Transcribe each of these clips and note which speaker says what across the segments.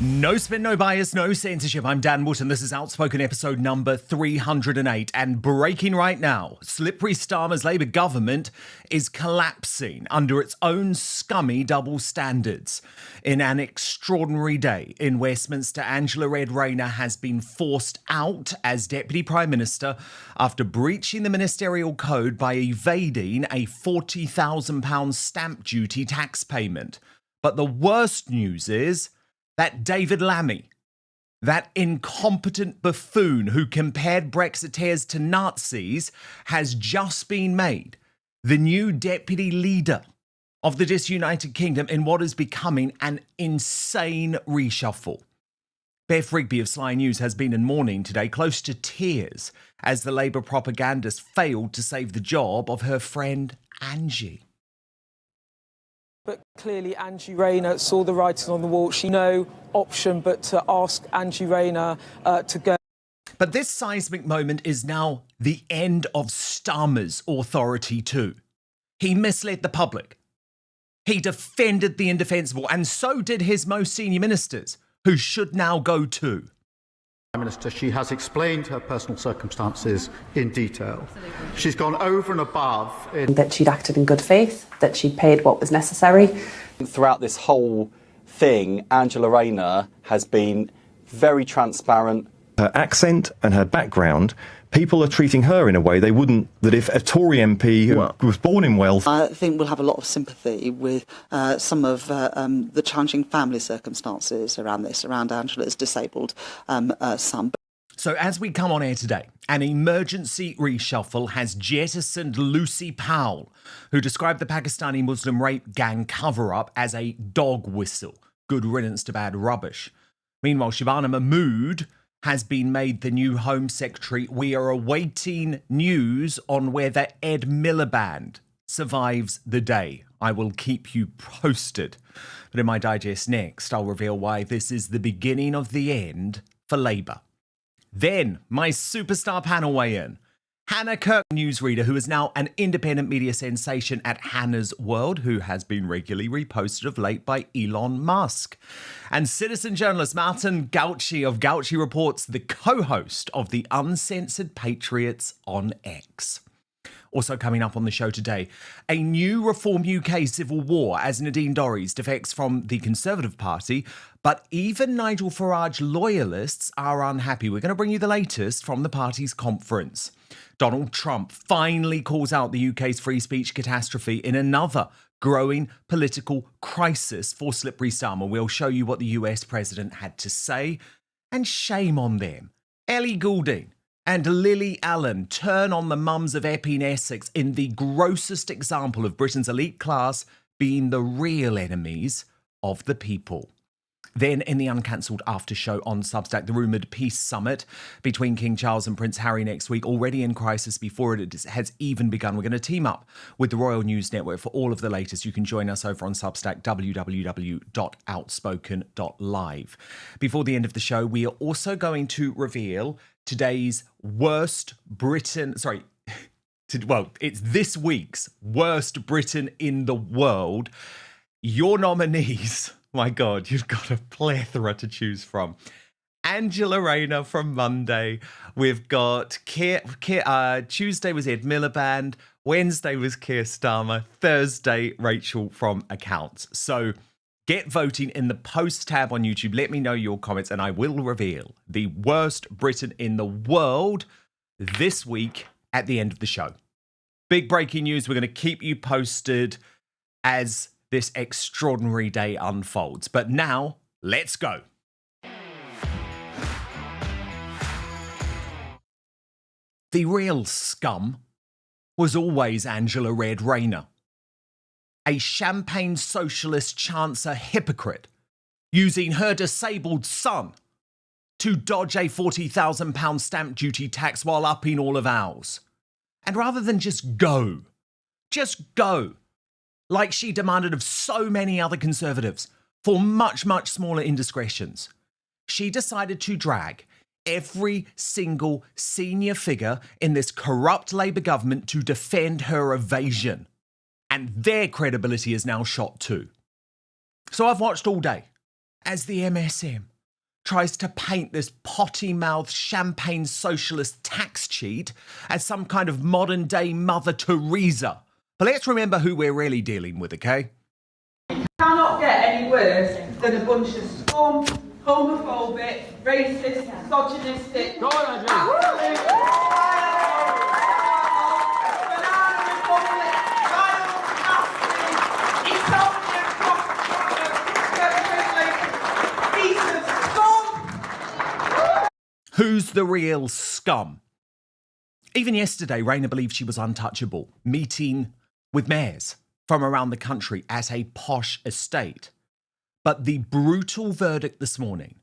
Speaker 1: No spin, no bias, no censorship. I'm Dan Wootton. This is Outspoken episode number 308. And breaking right now, slippery Starmer's Labour government is collapsing under its own scummy double standards. In an extraordinary day in Westminster, Angela Red Rayner has been forced out as Deputy Prime Minister after breaching the ministerial code by evading a £40,000 stamp duty tax payment. But the worst news is that David Lammy, that incompetent buffoon who compared Brexiteers to Nazis, has just been made the new deputy leader of the disunited kingdom in what is becoming an insane reshuffle. Beff Rigby of Sly News has been in mourning today, close to tears, as the Labour propagandist failed to save the job of her friend Angie.
Speaker 2: But clearly Angie Rayner saw the writing on the wall. She had no option but to ask Angie Rayner to go.
Speaker 1: But this seismic moment is now the end of Starmer's authority too. He misled the public. He defended the indefensible, and so did his most senior ministers, who should now go too.
Speaker 3: Prime Minister, she has explained her personal circumstances in detail. She's gone over and above
Speaker 4: that she'd acted in good faith, that she'd paid what was necessary.
Speaker 5: Throughout this whole thing, Angela Rayner has been very transparent.
Speaker 6: Her accent and her background, people are treating her in a way they wouldn't, that if a Tory MP who was born in wealth.
Speaker 7: I think we'll have a lot of sympathy with some of the challenging family circumstances around this, around Angela's disabled son.
Speaker 1: So as we come on air today, an emergency reshuffle has jettisoned Lucy Powell, who described the Pakistani Muslim rape gang cover-up as a dog whistle. Good riddance to bad rubbish. Meanwhile, Shabana Mahmood has been made the new Home Secretary. We are awaiting news on whether Ed Miliband survives the day. I will keep you posted. But in my digest next, I'll reveal why this is the beginning of the end for Labour. Then, my superstar panel weigh in. Hanna Kirkpatrick, newsreader, who is now an independent media sensation at Hanna's World, who has been regularly reposted of late by Elon Musk. And citizen journalist Martin Gauci of Gauci Reports, the co-host of the Uncensored Patriots on X. Also coming up on the show today, a new Reform UK civil war as Nadine Dorries defects from the Conservative Party, but even Nigel Farage loyalists are unhappy. We're going to bring you the latest from the party's conference. Donald Trump finally calls out the UK's free speech catastrophe in another growing political crisis for slippery Starmer. We'll show you what the US president had to say, and shame on them. Ellie Goulding and Lily Allen turn on the mums of Epping, Essex in the grossest example of Britain's elite class being the real enemies of the people. Then, in the uncancelled after show on Substack, the rumoured peace summit between King Charles and Prince Harry next week, already in crisis before it has even begun. We're going to team up with the Royal News Network for all of the latest. You can join us over on Substack, www.outspoken.live. Before the end of the show, we are also going to reveal today's worst Britain... it's this week's worst Britain in the world. Your nominees... My God, you've got a plethora to choose from. Angela Rayner from Monday. We've got Tuesday was Ed Miliband. Wednesday was Keir Starmer. Thursday, Rachel from Accounts. So get voting in the post tab on YouTube. Let me know your comments and I will reveal the worst Britain in the world this week at the end of the show. Big breaking news. We're going to keep you posted as this extraordinary day unfolds. But now, let's go. The real scum was always Angela Red Rayner, a champagne socialist chancer hypocrite, using her disabled son to dodge a £40,000 stamp duty tax while upping all of ours. And rather than just go, like she demanded of so many other Conservatives for much, much smaller indiscretions, she decided to drag every single senior figure in this corrupt Labour government to defend her evasion. And their credibility is now shot too. So I've watched all day. as the MSM tries to paint this potty-mouthed champagne socialist tax cheat as some kind of modern-day Mother Teresa. But let's remember who we're really dealing with, okay?
Speaker 8: Cannot get any worse than a bunch of scum, homophobic, racist, misogynistic,
Speaker 1: Who's the real scum? Even yesterday, Rayner believed she was untouchable, meeting with mayors from around the country at a posh estate. But the brutal verdict this morning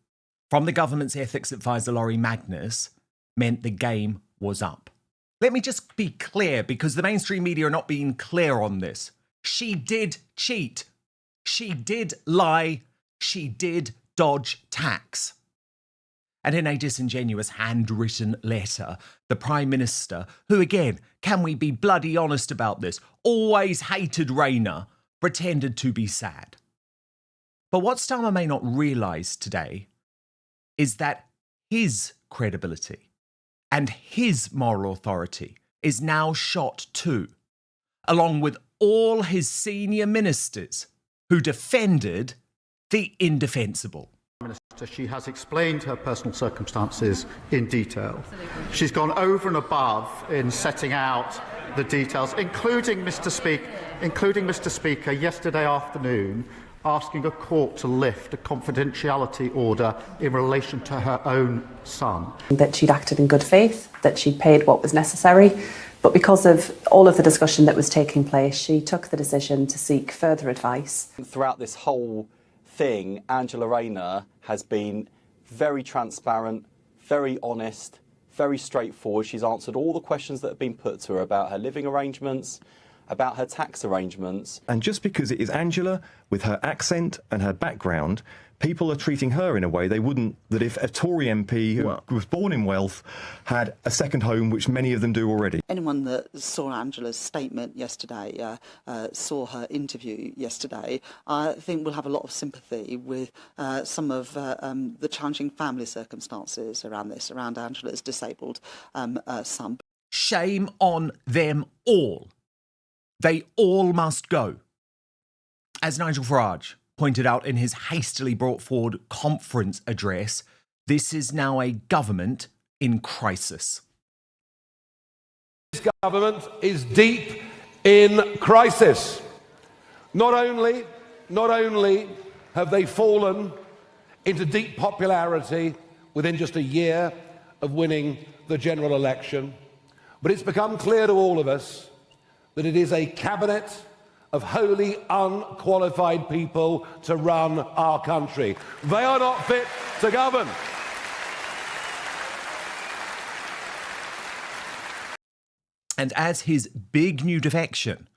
Speaker 1: from the government's ethics advisor, Laurie Magnus, meant the game was up. Let me just be clear, because the mainstream media are not being clear on this. She did cheat. She did lie. She did dodge tax. And in a disingenuous handwritten letter, the Prime Minister, who again, can we be bloody honest about this, always hated Rayner, pretended to be sad. But what Starmer may not realise today is that his credibility and his moral authority is now shot too, along with all his senior ministers who defended the indefensible.
Speaker 3: She has explained her personal circumstances in detail. She's gone over and above in setting out the details, including Mr. Speaker, yesterday afternoon, asking a court to lift a confidentiality order in relation to her own son.
Speaker 4: That she'd acted in good faith, that she'd paid what was necessary, but because of all of the discussion that was taking place, she took the decision to seek further advice.
Speaker 5: Throughout this whole thing, Angela Rayner has been very transparent, very honest, very straightforward. She's answered all the questions that have been put to her about her living arrangements, about her tax arrangements.
Speaker 6: And just because it is Angela, with her accent and her background, people are treating her in a way they wouldn't, that if a Tory MP who was born in wealth had a second home, which many of them do already.
Speaker 7: Anyone that saw Angela's statement yesterday, saw her interview yesterday, I think will have a lot of sympathy with some of the challenging family circumstances around this, around Angela's disabled son.
Speaker 1: Shame on them all. They all must go. As Nigel Farage pointed out in his hastily brought forward conference address, this is now a government in crisis.
Speaker 9: This government is deep in crisis. Not only have they fallen into deep popularity within just a year of winning the general election, but it's become clear to all of us that it is a cabinet of wholly unqualified people to run our country. They are not fit to govern.
Speaker 1: And as his big new defection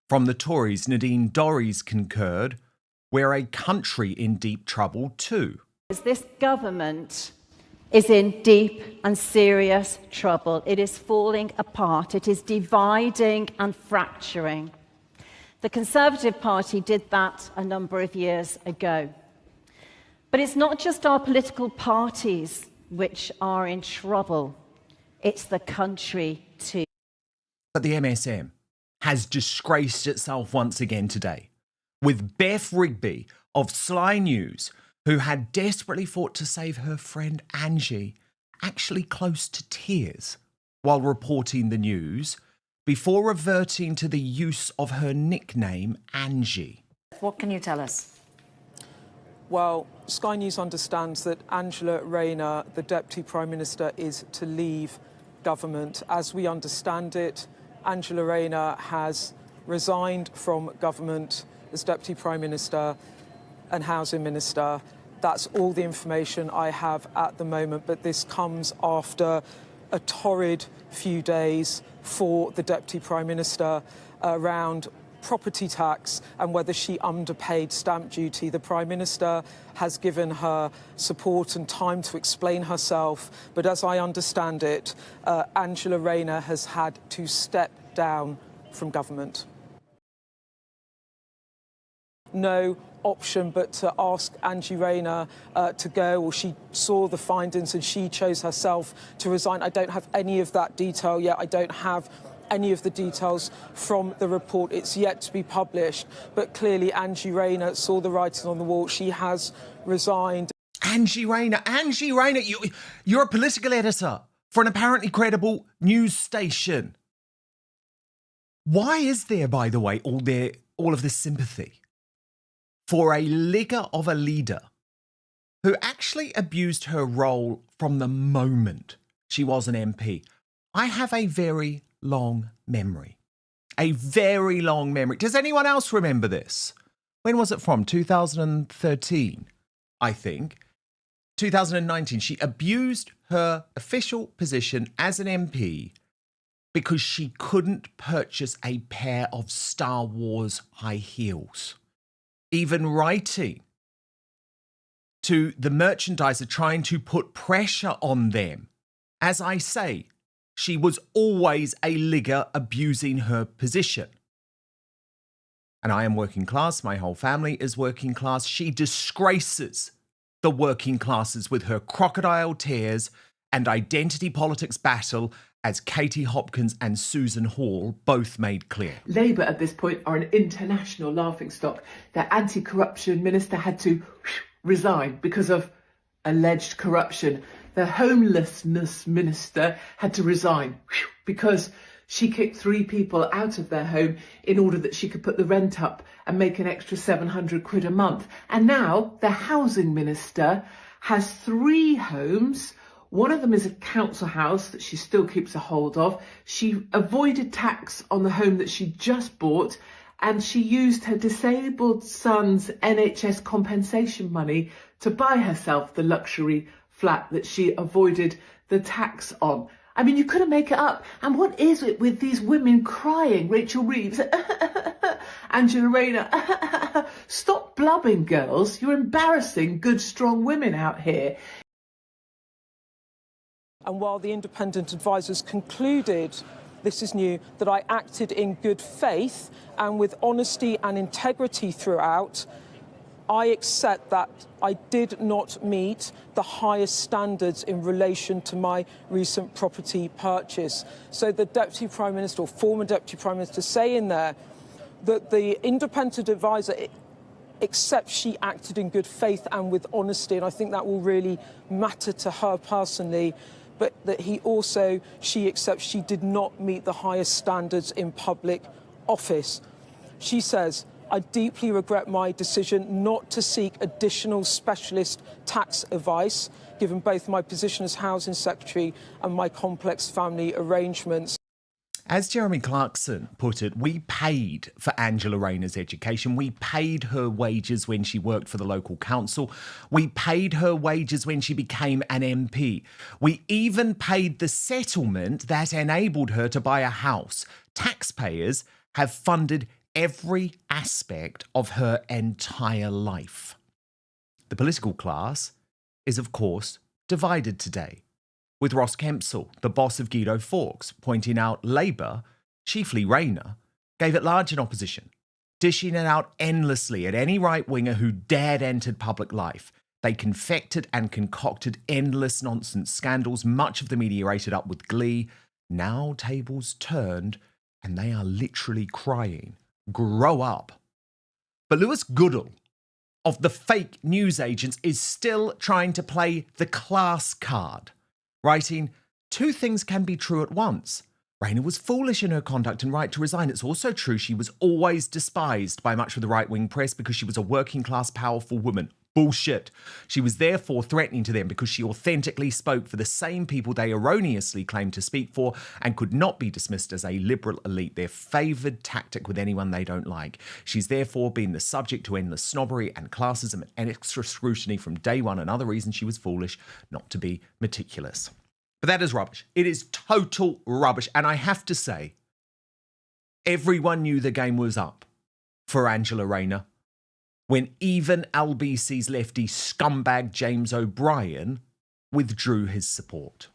Speaker 1: from the Tories, Nadine Dorries, concurred, we're a country in deep trouble too.
Speaker 10: This government is in deep and serious trouble. It is falling apart. It is dividing and fracturing. The Conservative Party did that a number of years ago. But it's not just our political parties which are in trouble. It's the country too.
Speaker 1: But the MSM has disgraced itself once again today, with Beff Rigby of Sly News, who had desperately fought to save her friend Angie, actually close to tears while reporting the news, before reverting to the use of her nickname, Angie.
Speaker 11: What can you tell us?
Speaker 2: Well, Sky News understands that Angela Rayner, the Deputy Prime Minister, is to leave government. As we understand it, Angela Rayner has resigned from government as Deputy Prime Minister and Housing Minister. That's all the information I have at the moment, but this comes after a torrid few days for the Deputy Prime Minister around property tax and whether she underpaid stamp duty. The Prime Minister has given her support and time to explain herself, but as I understand it, Angela Rayner has had to step down from government. No option but to ask Angie Rayner to go, or she saw the findings and she chose herself to resign. I don't have any of that detail yet. I don't have any of the details from the report. It's yet to be published. But clearly Angie Rayner saw the writing on the wall. She has resigned.
Speaker 1: Angie Rayner, you're a political editor for an apparently credible news station. Why is there, by the way, all of this sympathy for a ligger of a leader who actually abused her role from the moment she was an MP? I have a very long memory. A very long memory. Does anyone else remember this? When was it from? 2013, I think. 2019. She abused her official position as an MP because she couldn't purchase a pair of Star Wars high heels. Even writing to the merchandiser, trying to put pressure on them. As I say, she was always a ligger abusing her position. And I am working class. My whole family is working class. She disgraces the working classes with her crocodile tears and identity politics battle, as Katie Hopkins and Susan Hall both made clear.
Speaker 11: Labour at this point are an international laughingstock. Their anti-corruption minister had to resign because of alleged corruption. The homelessness minister had to resign because she kicked 3 people out of their home in order that she could put the rent up and make an extra 700 quid a month. And now the housing minister has 3 homes. One of them is a council house that she still keeps a hold of. She avoided tax on the home that she just bought, and she used her disabled son's NHS compensation money to buy herself the luxury flat that she avoided the tax on. I mean, you couldn't make it up. And what is it with these women crying? Rachel Reeves, Angela Rayner, stop blubbing, girls. You're embarrassing good, strong women out here.
Speaker 2: And while the independent advisers concluded, this is new, that I acted in good faith and with honesty and integrity throughout, I accept that I did not meet the highest standards in relation to my recent property purchase. So the Deputy Prime Minister, or former Deputy Prime Minister, say in there that the independent adviser accepts she acted in good faith and with honesty, and I think that will really matter to her personally, but that she accepts she did not meet the highest standards in public office. She says, I deeply regret my decision not to seek additional specialist tax advice, given both my position as Housing Secretary and my complex family arrangements.
Speaker 1: As Jeremy Clarkson put it, we paid for Angela Rayner's education. We paid her wages when she worked for the local council. We paid her wages when she became an MP. We even paid the settlement that enabled her to buy a house. Taxpayers have funded every aspect of her entire life. The political class is, of course, divided today, with Ross Kempsell, the boss of Guido Fawkes, pointing out Labour, chiefly Rayner, gave it large in opposition, dishing it out endlessly at any right-winger who dared enter public life. They confected and concocted endless nonsense scandals, much of the media ate it up with glee. Now tables turned, and they are literally crying. Grow up. But Lewis Goodall of the fake news agents is still trying to play the class card, writing, 2 things can be true at once. Rayner was foolish in her conduct and right to resign. It's also true she was always despised by much of the right-wing press because she was a working-class, powerful woman. Bullshit. She was therefore threatening to them because she authentically spoke for the same people they erroneously claimed to speak for and could not be dismissed as a liberal elite, their favoured tactic with anyone they don't like. She's therefore been the subject to endless snobbery and classism and extra scrutiny from day one. Another reason she was foolish not to be meticulous. But that is rubbish. It is total rubbish. And I have to say, everyone knew the game was up for Angela Rayner when even LBC's lefty scumbag James O'Brien withdrew his support.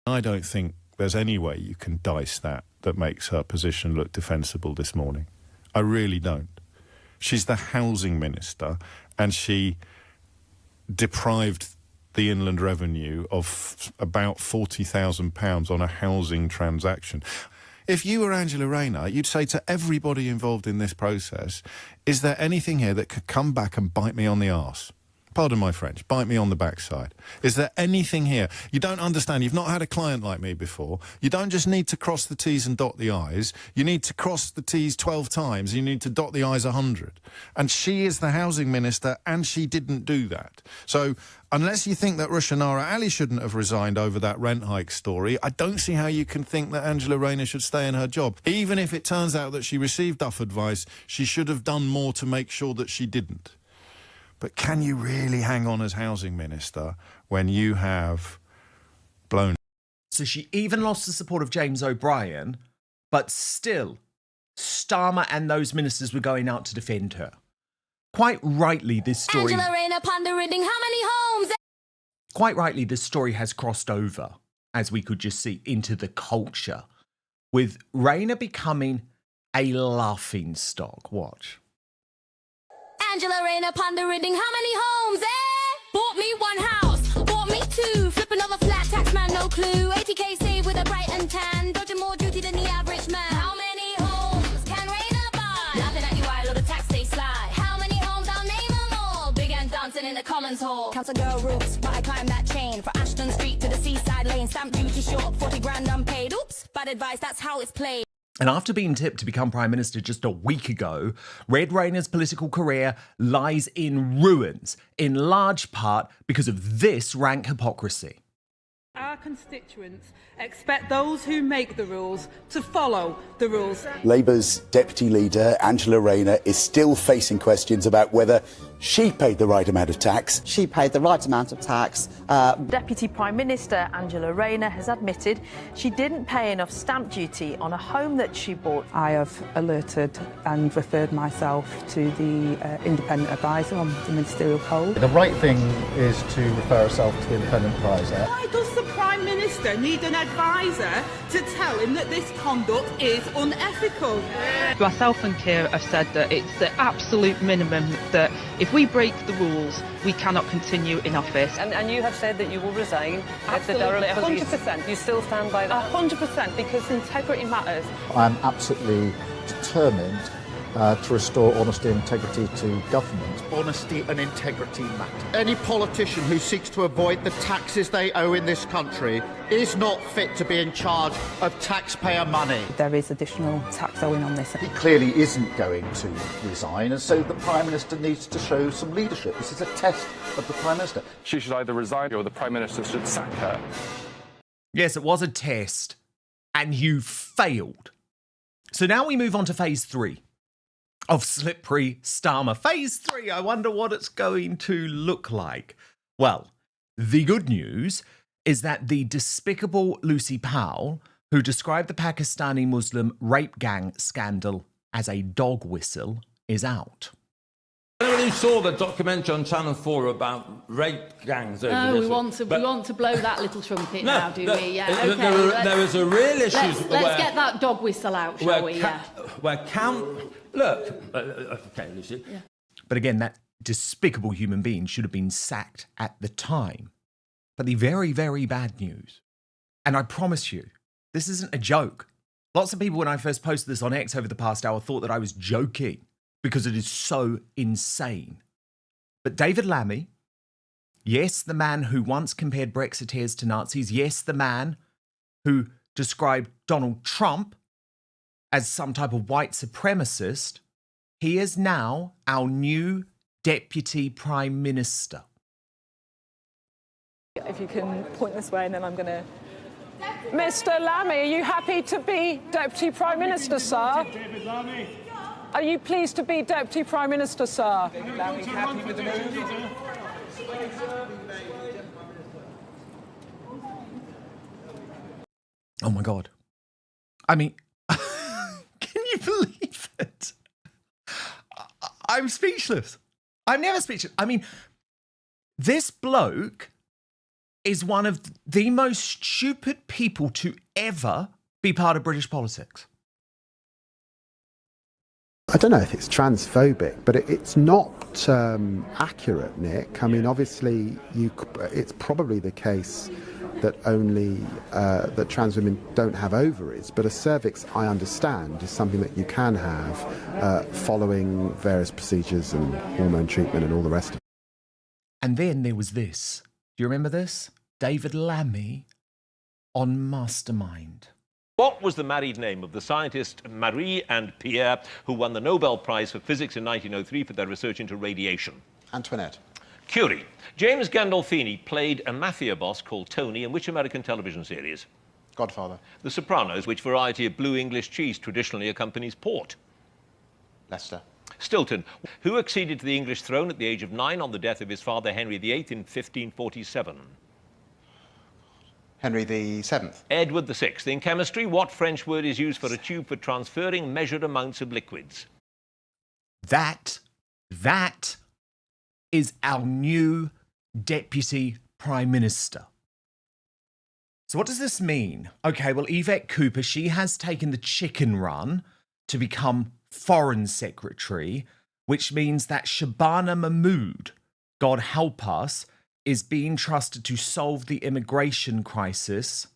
Speaker 12: I don't think there's any way you can dice that makes her position look defensible this morning. I really don't. She's the housing minister, and she deprived the Inland Revenue of about £40,000 on a housing transaction. If you were Angela Rayner, you'd say to everybody involved in this process, is there anything here that could come back and bite me on the arse? Pardon my French, bite me on the backside. Is there anything here? You don't understand. You've not had a client like me before. You don't just need to cross the T's and dot the I's. You need to cross the T's 12 times. You need to dot the I's 100. And she is the housing minister, and she didn't do that. So unless you think that Rushanara Ali shouldn't have resigned over that rent hike story, I don't see how you can think that Angela Rayner should stay in her job. Even if it turns out that she received Duff advice, she should have done more to make sure that she didn't. But can you really hang on as housing minister when you have blown?
Speaker 1: So she even lost the support of James O'Brien, but still, Starmer and those ministers were going out to defend her. Quite rightly, this story...
Speaker 13: Angela Rayner pondering how many homes...
Speaker 1: Quite rightly, this story has crossed over, as we could just see, into the culture, with Rayner becoming a laughingstock. Watch.
Speaker 13: Angela Rayner pondering how many homes, Bought me one house, bought me two, flip another flat, tax man, no clue, 80k save with a bright and tan, dodging more duty than the average man. How many homes can Rayner buy? Laughing at you, I love the tax they sly. How many homes, I'll name them all, big and dancing in the Commons Hall. Council girl roots, but I climb that chain, for Ashton Street to the seaside lane, stamp duty short, 40 grand unpaid, oops, bad advice, that's how it's played.
Speaker 1: And after being tipped to become Prime Minister just a week ago, Red Rayner's political career lies in ruins, in large part because of this rank hypocrisy.
Speaker 8: Our constituents expect those who make the rules to follow the rules.
Speaker 14: Labour's deputy leader, Angela Rayner, is still facing questions about whether she paid the right amount of tax.
Speaker 7: She paid the right amount of tax.
Speaker 15: Deputy Prime Minister Angela Rayner has admitted she didn't pay enough stamp duty on a home that she bought.
Speaker 4: I have alerted and referred myself to the independent advisor on the ministerial code.
Speaker 3: The right thing is to refer herself to the independent advisor.
Speaker 8: Why does the Prime Minister need an advisor to tell him that this conduct is unethical?
Speaker 16: Myself and Keir have said that it's the absolute minimum that if we break the rules, we cannot continue in office.
Speaker 15: And you have said that you will resign.
Speaker 8: Absolutely, 100%.
Speaker 15: You still stand by that?
Speaker 8: 100%, because integrity matters.
Speaker 3: I'm absolutely determined to restore honesty and integrity to government. Honesty and integrity matter. Any politician who seeks to avoid the taxes they owe in this country is not fit to be in charge of taxpayer money.
Speaker 4: There is additional tax owing on this.
Speaker 3: He clearly isn't going to resign, and so the Prime Minister needs to show some leadership. This is a test of the Prime Minister.
Speaker 17: She should either resign or the Prime Minister should sack her.
Speaker 1: Yes, it was a test, and you failed. So now we move on to phase 3. Of slippery Starmer. Phase 3, I wonder what it's going to look like. Well, the good news is that the despicable Lucy Powell, who described the Pakistani Muslim rape gang scandal as a dog whistle, is out.
Speaker 18: Anyone who saw the documentary on Channel 4 about rape gangs over
Speaker 19: No,
Speaker 18: this
Speaker 19: we want to blow that little trumpet now, do we? Yeah, okay.
Speaker 18: There was a real issue.
Speaker 19: Let's get that dog whistle out, shall we?
Speaker 18: Okay, Lucy.
Speaker 19: Yeah.
Speaker 1: But again, that despicable human being should have been sacked at the time. But the very, very bad news, and I promise you, this isn't a joke. Lots of people, when I first posted this on X over the past hour, thought that I was joking because it is so insane. But David Lammy, yes, the man who once compared Brexiteers to Nazis, yes, the man who described Donald Trump as some type of white supremacist, he is now our new Deputy Prime Minister.
Speaker 2: If you can point this way, and then I'm going to... Mr. Lammy, are you happy to be Deputy Prime Minister, sir?
Speaker 20: David Lammy.
Speaker 2: Are you pleased to be Deputy Prime Minister, sir?
Speaker 20: David Lammy, happy with the move?
Speaker 1: Oh my God. I mean, can you believe it? I'm speechless. I'm never speechless. I mean, this bloke is one of the most stupid people to ever be part of British politics.
Speaker 21: I don't know if it's transphobic, but it's not accurate, Nick. I mean, obviously, it's probably the case that only that trans women don't have ovaries, but a cervix, I understand, is something that you can have following various procedures and hormone treatment and all the rest of it.
Speaker 1: And then there was this. Do you remember this? David Lammy on Mastermind.
Speaker 22: What was the married name of the scientists Marie and Pierre who won the Nobel Prize for Physics in 1903 for their research into radiation?
Speaker 23: Antoinette.
Speaker 22: Curie. James Gandolfini played a mafia boss called Tony in which American television series?
Speaker 23: Godfather.
Speaker 22: The Sopranos. Which variety of blue English cheese traditionally accompanies port?
Speaker 23: Leicester.
Speaker 22: Stilton. Who acceded to the English throne at the age of 9 on the death of his father Henry VIII in 1547?
Speaker 23: Henry VII.
Speaker 22: Edward VI. In chemistry, what French word is used for a tube for transferring measured amounts of liquids?
Speaker 1: That is our new Deputy Prime Minister. So what does this mean? Okay, well, Yvette Cooper, she has taken the chicken run to become Foreign Secretary, which means that Shabana Mahmood, God help us, is being trusted to solve the immigration crisis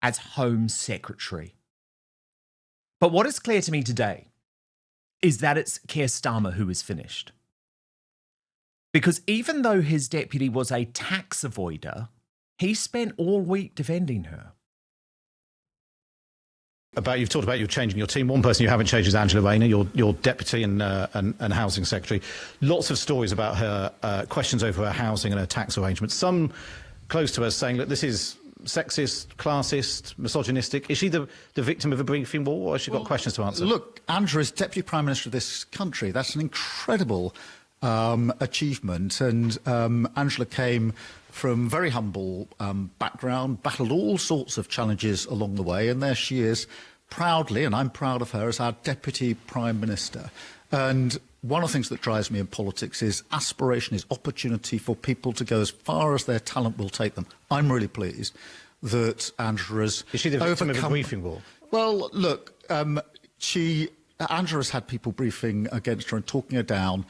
Speaker 1: as Home Secretary. But what is clear to me today is that it's Keir Starmer who is finished. Because even though his deputy was a tax avoider, he spent all week defending her.
Speaker 24: You've talked about you changing your team. One person you haven't changed is Angela Rayner, your deputy and housing secretary. Lots of stories about her, questions over her housing and her tax arrangements. Some close to her saying, look, this is sexist, classist, misogynistic. Is she the victim of a briefing war, or has she got questions to answer?
Speaker 25: Look, Angela is Deputy Prime Minister of this country. That's an incredible achievement. And Angela came from very humble background, battled all sorts of challenges along the way, and there she is proudly, and I'm proud of her, as our Deputy Prime Minister. And one of the things that drives me in politics is aspiration, is opportunity for people to go as far as their talent will take them. I'm really pleased that Angela's
Speaker 24: Is she the victim of a briefing war?
Speaker 25: Well, look, Angela's had people briefing against her and talking her down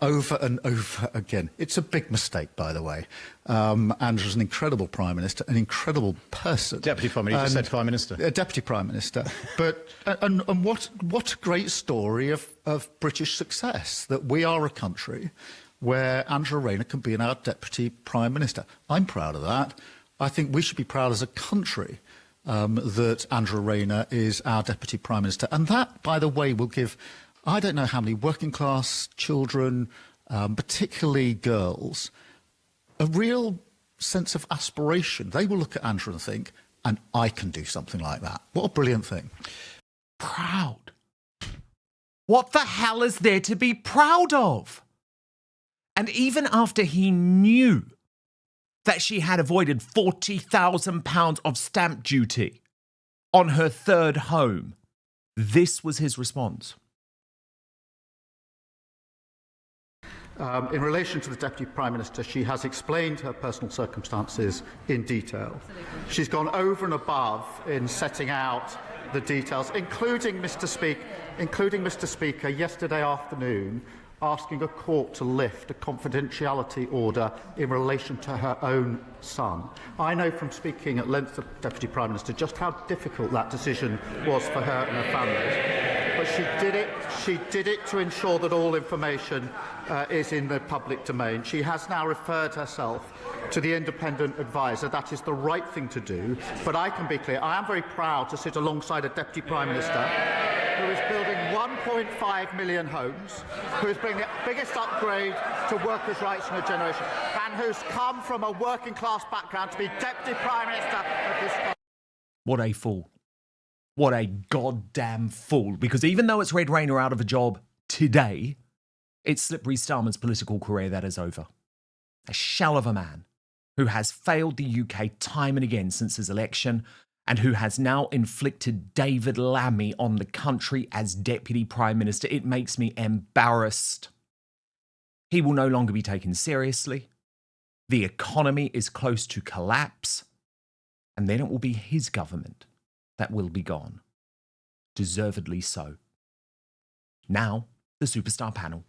Speaker 25: over and over again. It's a big mistake, by the way. Angela's an incredible Prime Minister, an incredible person.
Speaker 24: Deputy Prime Minister, you said Prime Minister.
Speaker 25: Deputy Prime Minister. But and what a great story of British success, that we are a country where Angela Rayner can be our Deputy Prime Minister. I'm proud of that. I think we should be proud as a country that Angela Rayner is our Deputy Prime Minister. And that, by the way, will give, I don't know how many working class children, particularly girls, a real sense of aspiration. They will look at Angela and think, and I can do something like that. What a brilliant thing.
Speaker 1: Proud. What the hell is there to be proud of? And even after he knew that she had avoided £40,000 of stamp duty on her third home, this was his response.
Speaker 3: In relation to the Deputy Prime Minister, she has explained her personal circumstances in detail. She's gone over and above in setting out the details, including Mr. Speaker, yesterday afternoon, asking a court to lift a confidentiality order in relation to her own son. I know from speaking at length to the Deputy Prime Minister just how difficult that decision was for her and her family. But she did it to ensure that all information is in the public domain. She has now referred herself to the independent adviser. That is the right thing to do. But I can be clear, I am very proud to sit alongside a Deputy Prime Minister who is building 1.5 million homes, who is bringing the biggest upgrade to workers' rights in a generation, and who's come from a working class background to be Deputy Prime Minister of this country.
Speaker 1: What a fool. What a goddamn fool. Because even though it's Red Rayner out of a job today, it's Slippery Starmer's political career that is over. A shell of a man who has failed the UK time and again since his election, and who has now inflicted David Lammy on the country as Deputy Prime Minister. It makes me embarrassed. He will no longer be taken seriously. The economy is close to collapse. And then it will be his government that will be gone. Deservedly so. Now, the Superstar Panel.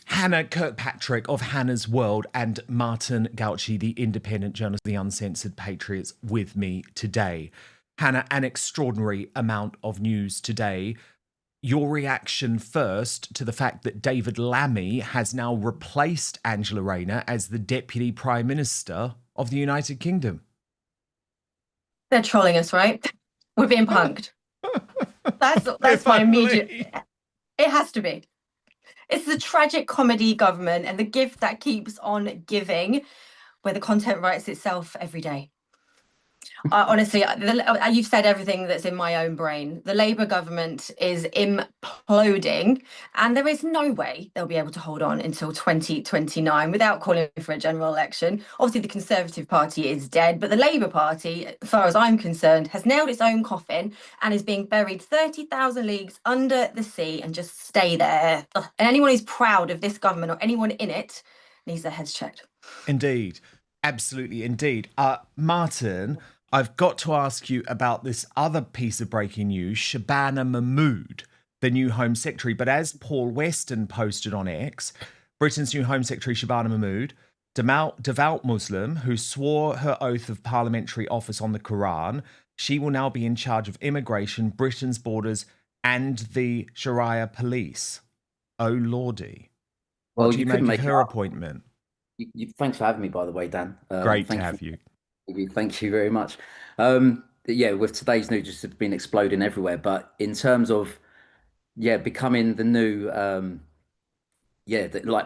Speaker 1: Hanna Kirkpatrick of Hanna's World and Martin Gauci, the independent journalist of the Uncensored Patriots, with me today. Hanna, an extraordinary amount of news today. Your reaction first to the fact that David Lammy has now replaced Angela Rayner as the Deputy Prime Minister of the United Kingdom.
Speaker 5: They're trolling us, right? We're being punked. That's my immediate... It has to be. It's the tragic comedy government and the gift that keeps on giving, where the content writes itself every day. Honestly, you've said everything that's in my own brain. The Labour government is imploding, and there is no way they'll be able to hold on until 2029 without calling for a general election. Obviously, the Conservative Party is dead, but the Labour Party, as far as I'm concerned, has nailed its own coffin and is being buried 30,000 leagues under the sea and just stay there. Ugh. And anyone who's proud of this government or anyone in it needs their heads checked.
Speaker 1: Indeed. Absolutely, indeed. Martin, I've got to ask you about this other piece of breaking news, Shabana Mahmood, the new Home Secretary. But as Paul Weston posted on X, Britain's new Home Secretary, Shabana Mahmood, devout Muslim who swore her oath of parliamentary office on the Quran, she will now be in charge of immigration, Britain's borders, and the Sharia police. Oh, Lordy.
Speaker 6: Well,
Speaker 1: what do you make of her appointment?
Speaker 6: Thanks for having me, by the way, Dan.
Speaker 1: Great to have you.
Speaker 6: Thank you very much. With today's news just been exploding everywhere, but in terms of becoming the new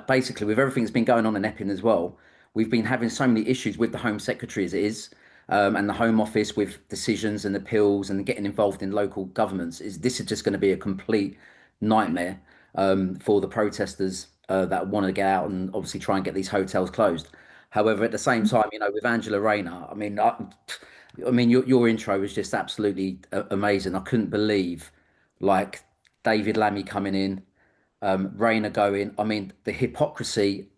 Speaker 6: basically with everything that's been going on in Epping as well, we've been having so many issues with the Home Secretary as it is, and the Home Office with decisions and appeals and getting involved in local governments. This is just going to be a complete nightmare for the protesters that want to get out and obviously try and get these hotels closed. However, at the same time, with Angela Rayner, your intro was just absolutely amazing. I couldn't believe, David Lammy coming in, Rayner going. The hypocrisy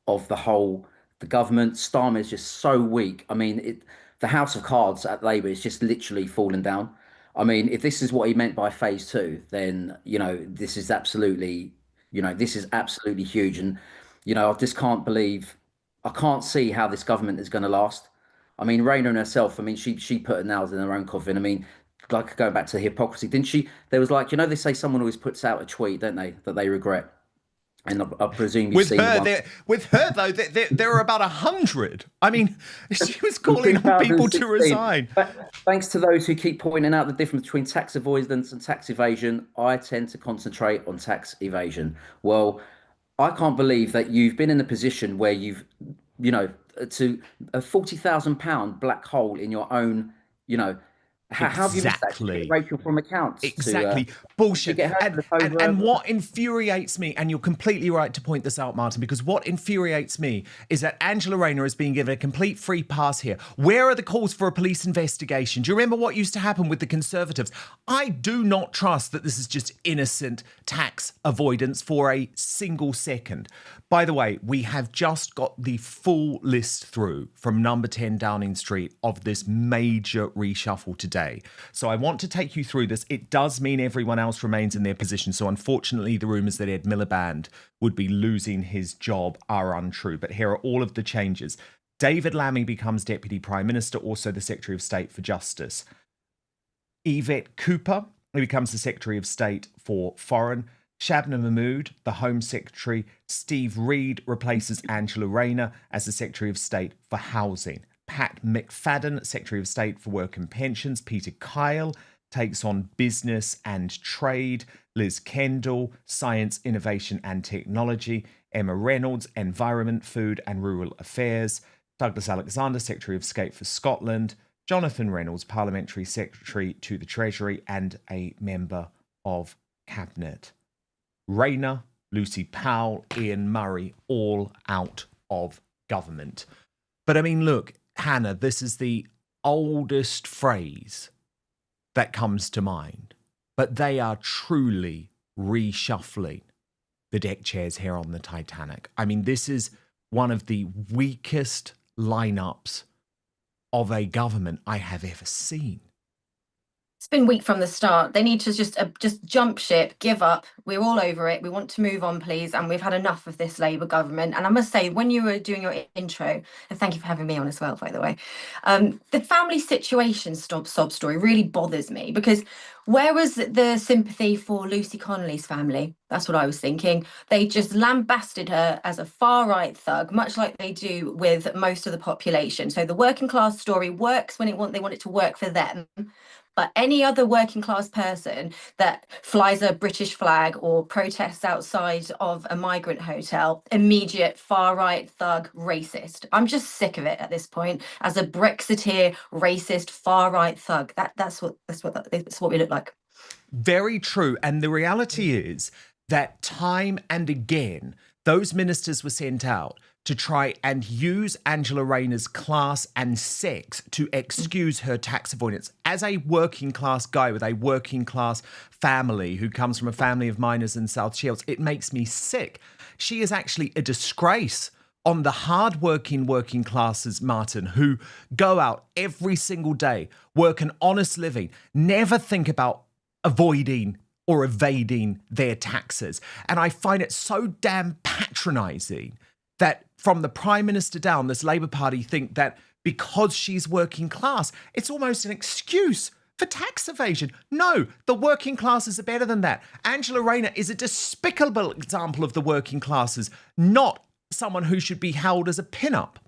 Speaker 6: of the government. Starmer is just so weak. The House of Cards at Labour is just literally falling down. If this is what he meant by phase 2, then, this is absolutely, huge. And, I just can't believe, I can't see how this government is going to last. Rayner and herself, she put her nails in her own coffin. Going back to the hypocrisy, didn't she? There was they say someone always puts out a tweet, don't they, that they regret. And I presume you've seen
Speaker 1: with her, though, there are about 100. She was calling on people to resign.
Speaker 6: Thanks to those who keep pointing out the difference between tax avoidance and tax evasion, I tend to concentrate on tax evasion. Well, I can't believe that you've been in a position where you've, to a £40,000 black hole in your own, how have you missed that? Rachel from accounts.
Speaker 1: Exactly. Bullshit. And what infuriates me, and you're completely right to point this out, Martin, because what infuriates me is that Angela Rayner is being given a complete free pass here. Where are the calls for a police investigation? Do you remember what used to happen with the Conservatives? I do not trust that this is just innocent tax avoidance for a single second. By the way, we have just got the full list through from number 10 Downing Street of this major reshuffle today. So I want to take you through this. It does mean everyone else remains in their position. So unfortunately, the rumours that Ed Miliband would be losing his job are untrue. But here are all of the changes. David Lammy becomes Deputy Prime Minister, also the Secretary of State for Justice. Yvette Cooper becomes the Secretary of State for Foreign. Shabana Mahmood, the Home Secretary. Steve Reed replaces Angela Rayner as the Secretary of State for Housing. Pat McFadden, Secretary of State for Work and Pensions. Peter Kyle takes on Business and Trade. Liz Kendall, Science, Innovation and Technology. Emma Reynolds, Environment, Food and Rural Affairs. Douglas Alexander, Secretary of State for Scotland. Jonathan Reynolds, Parliamentary Secretary to the Treasury and a Member of Cabinet. Rayner, Lucy Powell, Ian Murray, all out of government. But look, Hanna, this is the oldest phrase that comes to mind, but they are truly reshuffling the deck chairs here on the Titanic. This is one of the weakest lineups of a government I have ever seen.
Speaker 5: It's been weak from the start. They need to just jump ship, give up. We're all over it. We want to move on, please. And we've had enough of this Labour government. And I must say, when you were doing your intro, and thank you for having me on as well, by the way, the family situation sob story really bothers me, because where was the sympathy for Lucy Connolly's family? That's what I was thinking. They just lambasted her as a far-right thug, much like they do with most of the population. So the working class story works when they want it to work for them. But any other working class person that flies a British flag or protests outside of a migrant hotel, immediate far-right thug racist. I'm just sick of it at this point. As a Brexiteer racist far-right thug, that's what we look like.
Speaker 1: Very true. And the reality is that time and again, those ministers were sent out to try and use Angela Rayner's class and sex to excuse her tax avoidance. As a working class guy with a working class family who comes from a family of miners in South Shields, it makes me sick. She is actually a disgrace on the hard-working working classes, Martin, who go out every single day, work an honest living, never think about avoiding or evading their taxes. And I find it so damn patronising that from the Prime Minister down, this Labour Party think that because she's working class, it's almost an excuse for tax evasion. No, the working classes are better than that. Angela Rayner is a despicable example of the working classes, not someone who should be held as a pin-up.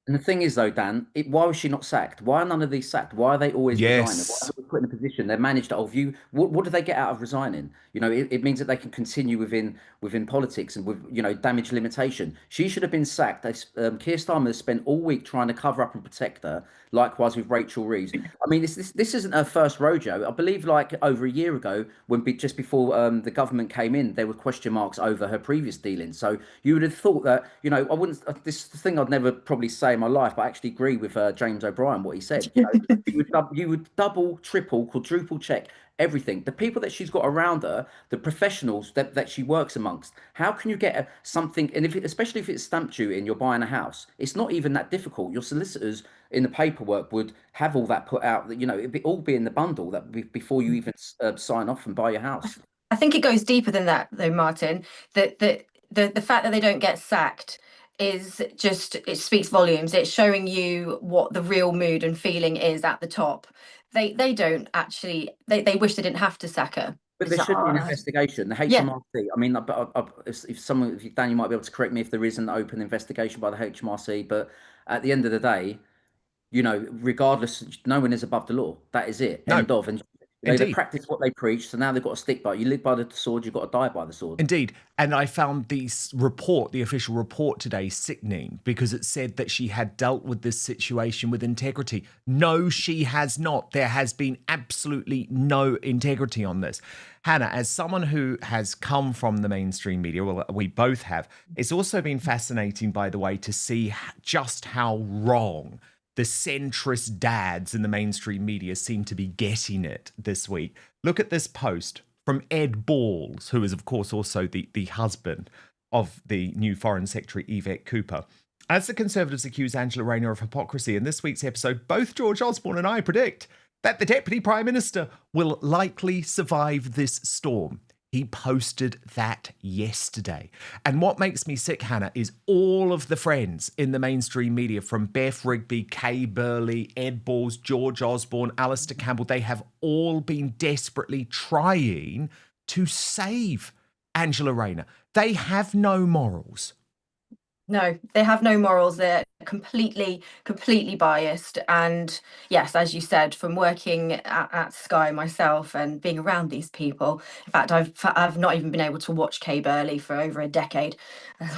Speaker 6: And the thing is, though, Dan, why was she not sacked? Why are none of these sacked? Why are they always resigning? Why are they put in a position? They're managed of you. What do they get out of resigning? You know, it means that they can continue within politics and with, you know, damage limitation. She should have been sacked. Keir Starmer has spent all week trying to cover up and protect her. Likewise with Rachel Reeves. I mean, this isn't her first rodeo. I believe, like over a year ago, just before the government came in, there were question marks over her previous dealings. So you would have thought that, you know, I wouldn't. This thing I'd never probably say in my life, but I actually agree with James O'Brien what he said. You know, you would double, triple, quadruple check everything. The people that she's got around her, the professionals that she works amongst. How can you get something? And especially if it's stamp duty and you're buying a house, it's not even that difficult. Your solicitors in the paperwork would have all that put out. That, you know, it'd all be in the bundle that before you even sign off and buy your house.
Speaker 5: I think it goes deeper than that, though, Martin. That the fact that they don't get sacked is just, it speaks volumes. It's showing you what the real mood and feeling is at the top. They don't actually, they wish they didn't have to sack her.
Speaker 6: But there should be an investigation. The HMRC, I mean, if Dan, you might be able to correct me if there is an open investigation by the HMRC, but at the end of the day, you know, regardless, no one is above the law. That is it.
Speaker 1: No.
Speaker 6: End of. And they practice what they preach, so now they've got to stick by it. You live by the sword, you've got to die by the sword.
Speaker 1: Indeed. And I found the official report today, sickening, because it said that she had dealt with this situation with integrity. No, she has not. There has been absolutely no integrity on this. Hanna, as someone who has come from the mainstream media, well, we both have, it's also been fascinating, by the way, to see just how wrong the centrist dads in the mainstream media seem to be getting it this week. Look at this post from Ed Balls, who is, of course, also the husband of the new Foreign Secretary Yvette Cooper. As the Conservatives accuse Angela Rayner of hypocrisy in this week's episode, both George Osborne and I predict that the Deputy Prime Minister will likely survive this storm. He posted that yesterday. And what makes me sick, Hanna, is all of the friends in the mainstream media, from Beff Rigby, Kay Burley, Ed Balls, George Osborne, Alistair Campbell, they have all been desperately trying to save Angela Rayner. They have no morals.
Speaker 5: No, they have no morals. They're completely biased. And yes, as you said, from working at Sky myself and being around these people, in fact, I've not even been able to watch Kay Burley for over a decade.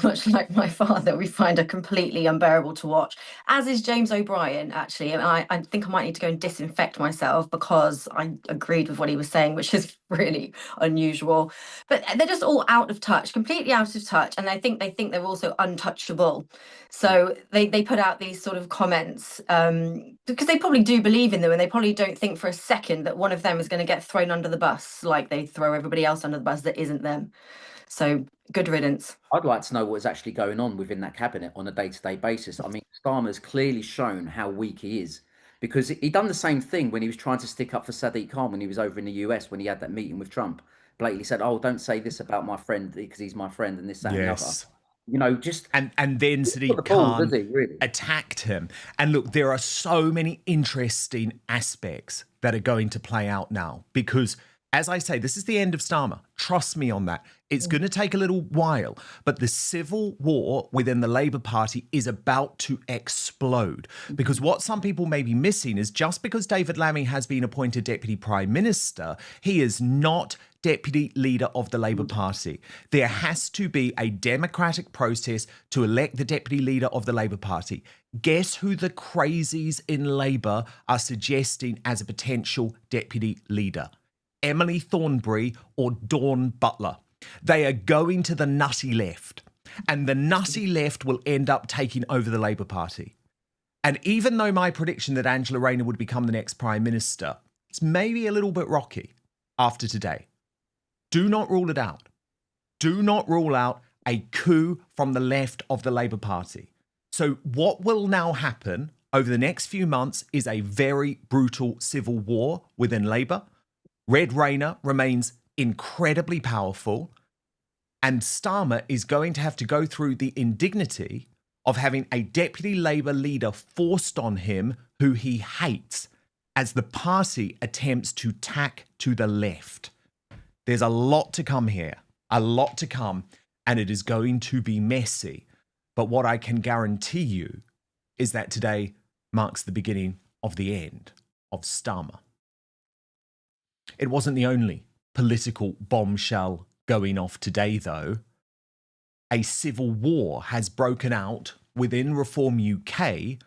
Speaker 5: Much like my father, we find her completely unbearable to watch, as is James O'Brien, actually. And I think I might need to go and disinfect myself because I agreed with what he was saying, which is really unusual. But they're just all out of touch, completely out of touch. And I think they think they're also untouchable. So they put out these sort of comments because they probably do believe in them, and they probably don't think for a second that one of them is going to get thrown under the bus like they throw everybody else under the bus that isn't them. So good riddance.
Speaker 6: I'd like to know what is actually going on within that cabinet on a day-to-day basis. I mean, Starmer's clearly shown how weak he is, because he done the same thing when he was trying to stick up for Sadiq Khan when he was over in the US when he had that meeting with Trump. Blatantly said, "Oh, don't say this about my friend because he's my friend and this, that, and the other." You know, just
Speaker 1: and then Sadiq Khan attacked him. And look, there are so many interesting aspects that are going to play out now because, as I say, this is the end of Starmer. Trust me on that. It's going to take a little while, but the civil war within the Labour Party is about to explode. Because what some people may be missing is just because David Lammy has been appointed Deputy Prime Minister, he is not Deputy Leader of the Labour Party. There has to be a democratic process to elect the Deputy Leader of the Labour Party. Guess who the crazies in Labour are suggesting as a potential Deputy Leader? Emily Thornberry or Dawn Butler. They are going to the nutty left, and the nutty left will end up taking over the Labour Party. And even though my prediction that Angela Rayner would become the next Prime Minister, it's maybe a little bit rocky after today. Do not rule it out. Do not rule out a coup from the left of the Labour Party. So what will now happen over the next few months is a very brutal civil war within Labour. Red Rayner remains incredibly powerful, and Starmer is going to have to go through the indignity of having a Deputy Labour leader forced on him who he hates as the party attempts to tack to the left. There's a lot to come here, a lot to come, and it is going to be messy. But what I can guarantee you is that today marks the beginning of the end of Starmer. It wasn't the only political bombshell going off today, though. A civil war has broken out within Reform UK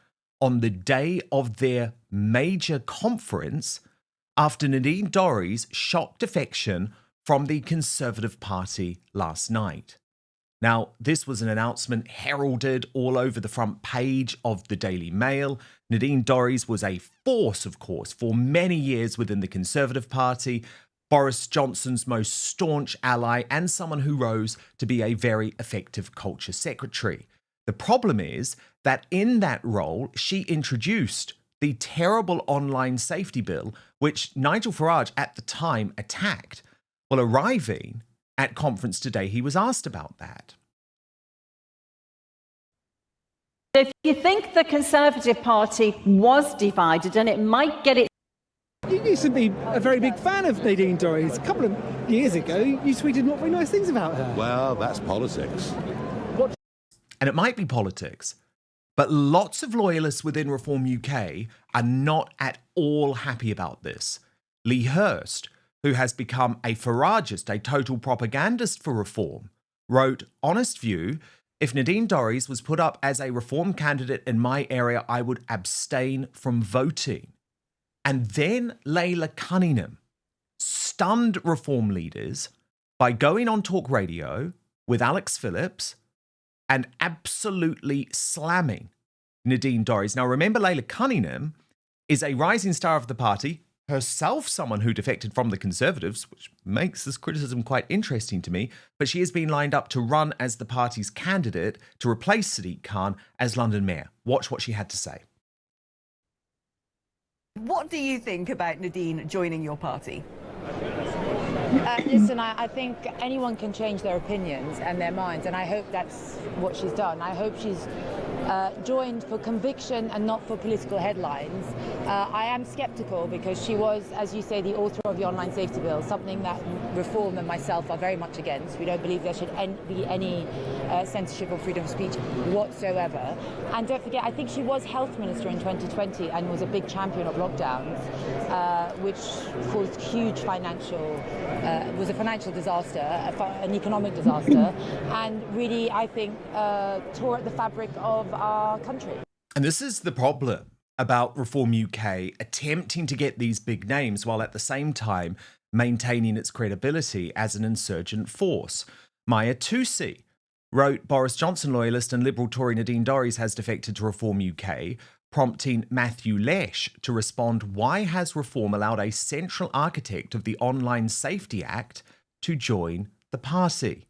Speaker 1: on the day of their major conference after Nadine Dorries' shock defection from the Conservative Party last night. Now, this was an announcement heralded all over the front page of the Daily Mail. Nadine Dorries was a force, of course, for many years within the Conservative Party, Boris Johnson's most staunch ally, and someone who rose to be a very effective culture secretary. The problem is that in that role, she introduced the terrible online safety bill, which Nigel Farage at the time attacked. Well, arriving at conference today, he was asked about that.
Speaker 9: If you think the Conservative Party was divided and it might get it...
Speaker 10: You used to be a very big fan of Nadine Dorries. A couple of years ago, you tweeted not very nice things about her.
Speaker 11: Well, that's politics.
Speaker 1: And it might be politics, but lots of loyalists within Reform UK are not at all happy about this. Lee Hurst, who has become a Farageist, a total propagandist for Reform, wrote, "Honest view, if Nadine Dorries was put up as a Reform candidate in my area, I would abstain from voting." And then Layla Cunningham stunned Reform leaders by going on talk radio with Alex Phillips and absolutely slamming Nadine Dorries. Now, remember, Layla Cunningham is a rising star of the party, herself someone who defected from the Conservatives, which makes this criticism quite interesting to me, but she has been lined up to run as the party's candidate to replace Sadiq Khan as London Mayor. Watch what she had to say.
Speaker 12: What do you think about Nadine joining your party?
Speaker 13: Listen, I think anyone can change their opinions and their minds, and I hope that's what she's done. I hope she's joined for conviction and not for political headlines. I am sceptical because she was, as you say, the author of the online safety bill, something that Reform and myself are very much against. We don't believe there should be any censorship or freedom of speech whatsoever. And don't forget, I think she was health minister in 2020 and was a big champion of lockdowns, which caused huge was a financial disaster, an economic disaster, and really, I think, tore at the fabric of our country.
Speaker 1: And this is the problem about Reform UK attempting to get these big names while at the same time maintaining its credibility as an insurgent force. Maya Tusi wrote, "Boris Johnson loyalist and Liberal Tory Nadine Dorries has defected to Reform UK," prompting Matthew Lesh to respond, "Why has Reform allowed a central architect of the Online Safety Act to join the party?"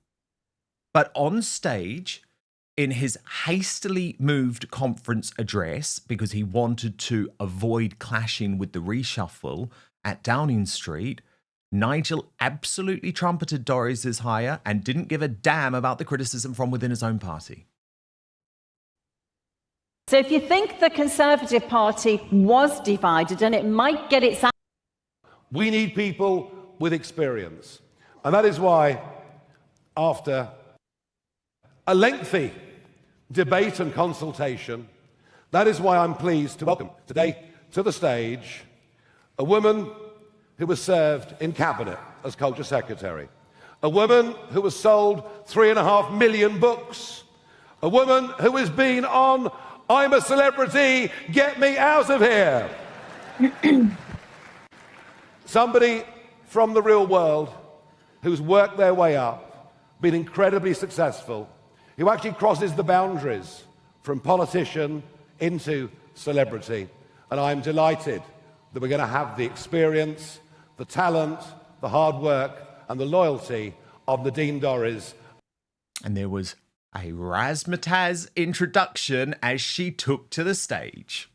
Speaker 1: But on stage, in his hastily moved conference address, because he wanted to avoid clashing with the reshuffle at Downing Street, Nigel absolutely trumpeted Doris's hire and didn't give a damn about the criticism from within his own party.
Speaker 9: So if you think the Conservative Party was divided and it might get its...
Speaker 7: We need people with experience. And that is why, after a lengthy debate and consultation, that is why I'm pleased to welcome today to the stage a woman who was served in cabinet as Culture Secretary, a woman who has sold 3.5 million books, a woman who has been on I'm a Celebrity, Get Me Out of Here. Somebody from the real world who's worked their way up, been incredibly successful, who actually crosses the boundaries from politician into celebrity. And I'm delighted that we're going to have the experience, the talent, the hard work, and the loyalty of Nadine Dorries.
Speaker 1: And there was a razzmatazz introduction as she took to the stage.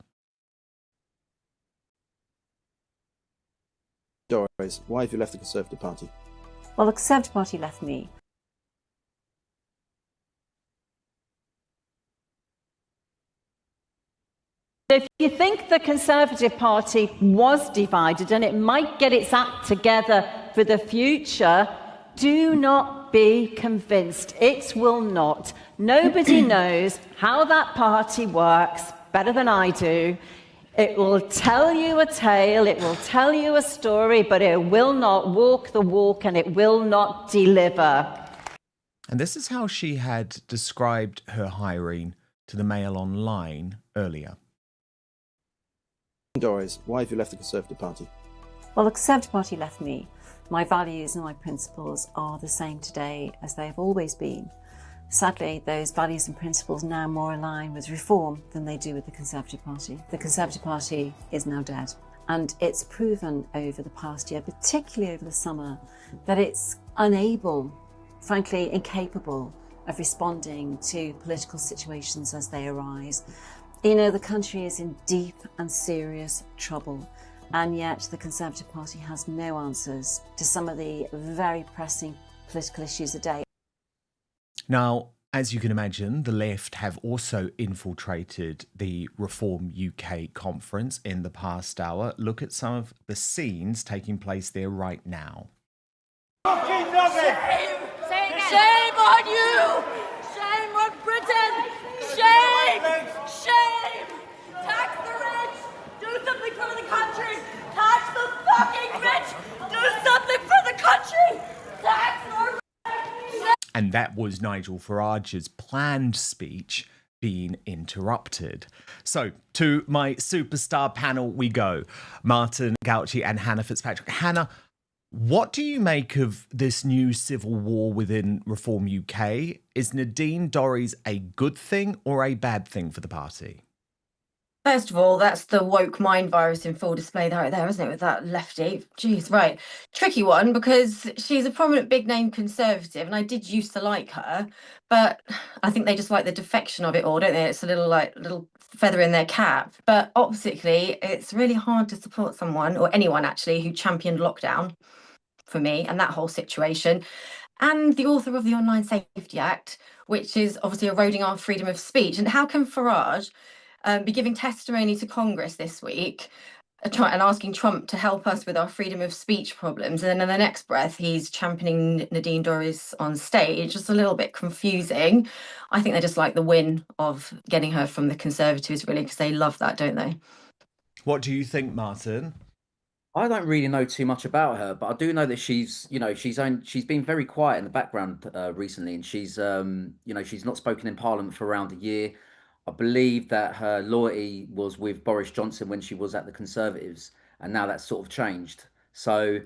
Speaker 11: Dorries, why have you left the Conservative Party?
Speaker 14: Well, the Conservative Party left me.
Speaker 9: If you think the Conservative Party was divided and it might get its act together for the future, do not be convinced. It will not. Nobody knows how that party works better than I do. It will tell you a tale, it will tell you a story, but it will not walk the walk and it will not deliver.
Speaker 1: And this is how she had described her hiring to the Mail Online earlier.
Speaker 11: Dorries, why have you left the Conservative Party?
Speaker 14: Well, the Conservative Party left me. My values and my principles are the same today as they have always been. Sadly, those values and principles now more align with reform than they do with the Conservative Party. The Conservative Party is now dead. And it's proven over the past year, particularly over the summer, that it's unable, frankly incapable, of responding to political situations as they arise. You know, the country is in deep and serious trouble. And yet the Conservative Party has no answers to some of the very pressing political issues today.
Speaker 1: Now, as you can imagine, the left have also infiltrated the Reform UK conference in the past hour. Look at some of the scenes taking place there right now.
Speaker 15: Shame! Shame on you! Shame on Britain! Shame! Shame! Tax the rich! Do something for the country! Tax the fucking rich! Do something for the country! Tax the rich!
Speaker 1: And that was Nigel Farage's planned speech being interrupted. So, to my superstar panel we go. Martin, Gauci and Hanna Fitzpatrick. Hanna, what do you make of this new civil war within Reform UK? Is Nadine Dorries a good thing or a bad thing for the party?
Speaker 5: First of all, that's the woke mind virus in full display right there, isn't it, with that lefty? Jeez, right. Tricky one, because she's a prominent big name Conservative, and I did used to like her, but I think they just like the defection of it all, don't they? It's a little feather in their cap. But optically, it's really hard to support someone, or anyone actually, who championed lockdown for me and that whole situation. And the author of the Online Safety Act, which is obviously eroding our freedom of speech. And how can Farage be giving testimony to Congress this week and asking Trump to help us with our freedom of speech problems, and then in the next breath he's championing Nadine Dorries on stage? Just a little bit confusing. I think they just like the win of getting her from the Conservatives, really, because they love that, don't they?
Speaker 1: What do you think, Martin?
Speaker 6: I don't really know too much about her, but I do know that she's been very quiet in the background recently, and she's not spoken in Parliament for around a year. I believe that her loyalty was with Boris Johnson when she was at the Conservatives, and now that's sort of changed. So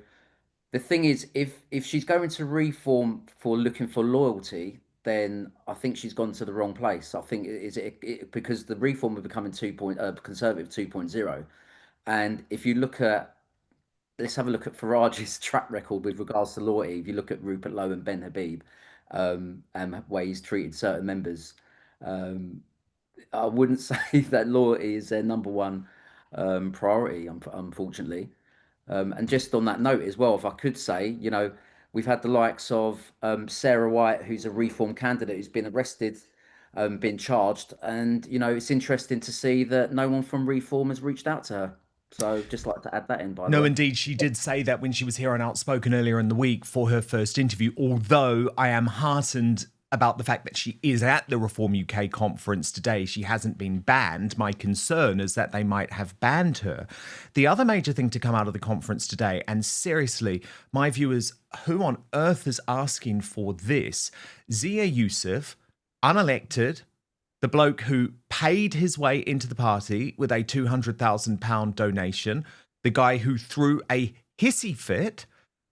Speaker 6: the thing is, if she's going to reform for looking for loyalty, then I think she's gone to the wrong place. I think because the reform is becoming Conservative 2.0, and if you look at, let's have a look at Farage's track record with regards to loyalty. If you look at Rupert Lowe and Ben Habib, and way he's treated certain members, I wouldn't say that loyalty is their number one priority, unfortunately. And just on that note as well, if I could say, you know, we've had the likes of Sarah White, who's a Reform candidate, who's been arrested, been charged. And, you know, it's interesting to see that no one from Reform has reached out to her. So just like to add that in, by the
Speaker 1: No,
Speaker 6: way.
Speaker 1: indeed, she did say that when she was here on Outspoken earlier in the week for her first interview, although I am heartened about the fact that she is at the Reform UK conference today. She hasn't been banned. My concern is that they might have banned her. The other major thing to come out of the conference today, and seriously, my view is, who on earth is asking for this? Zia Youssef, unelected, the bloke who paid his way into the party with a £200,000 donation, the guy who threw a hissy fit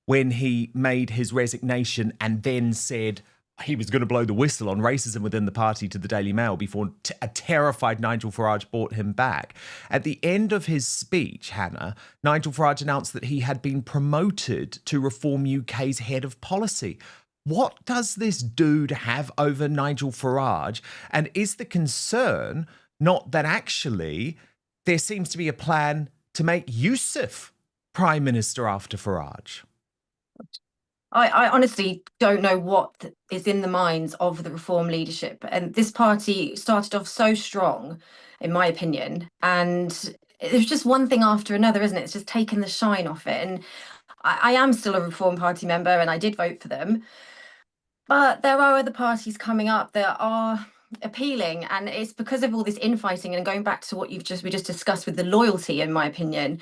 Speaker 1: when he made his resignation and then said he was going to blow the whistle on racism within the party to the Daily Mail before a terrified Nigel Farage brought him back. At the end of his speech, Hanna, Nigel Farage announced that he had been promoted to Reform UK's head of policy. What does this dude have over Nigel Farage? And is the concern not that actually there seems to be a plan to make Youssef Prime Minister after Farage?
Speaker 5: I honestly don't know what is in the minds of the Reform leadership. And this party started off so strong, in my opinion, and there's just one thing after another, isn't it? It's just taken the shine off it. And I am still a Reform Party member and I did vote for them. But there are other parties coming up that are appealing, and it's because of all this infighting and going back to what we just discussed with the loyalty, in my opinion,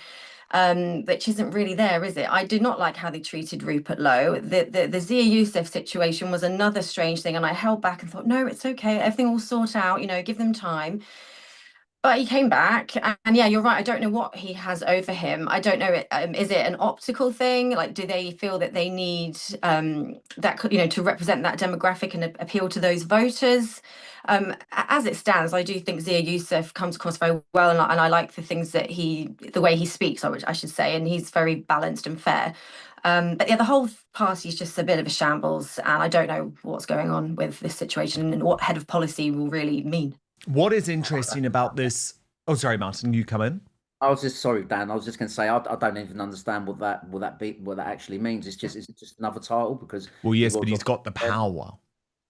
Speaker 5: which isn't really there, is it? I did not like how they treated Rupert Lowe. The Zia Youssef situation was another strange thing, and I held back and thought, no, it's okay, everything will sort out, you know, give them time. But he came back, and yeah, you're right. I don't know what he has over him. I don't know. Is it an optical thing? Like, do they feel that they need that, you know, to represent that demographic and appeal to those voters? As it stands, I do think Zia Youssef comes across very well, and I like the things that the way he speaks, I should say, and he's very balanced and fair. But yeah, the whole party is just a bit of a shambles, and I don't know what's going on with this situation and what head of policy will really mean.
Speaker 1: What is interesting about this? Oh, sorry, Martin, you come in.
Speaker 6: I was just sorry, Dan. I was just going to say I don't even understand what that actually means. Is it just another title? Because
Speaker 1: well, yes, but he's got the power,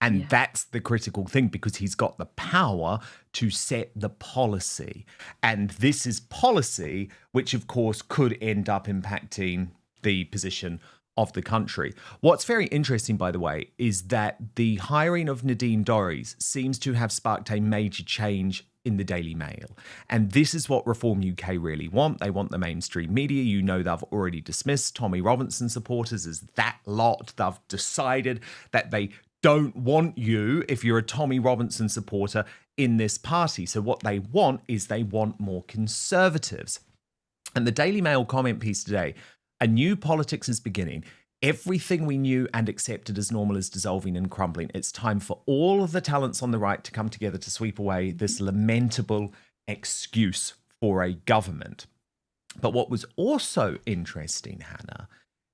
Speaker 1: and that's the critical thing, because he's got the power to set the policy, and this is policy which, of course, could end up impacting the position of the country. What's very interesting, by the way, is that the hiring of Nadine Dorries seems to have sparked a major change in the Daily Mail. And this is what Reform UK really want. They want the mainstream media. You know, they've already dismissed Tommy Robinson supporters as that lot. They've decided that they don't want you, if you're a Tommy Robinson supporter, in this party. So what they want is they want more conservatives. And the Daily Mail comment piece today, a new politics is beginning. Everything we knew and accepted as normal is dissolving and crumbling. It's time for all of the talents on the right to come together to sweep away this lamentable excuse for a government. But what was also interesting, Hanna,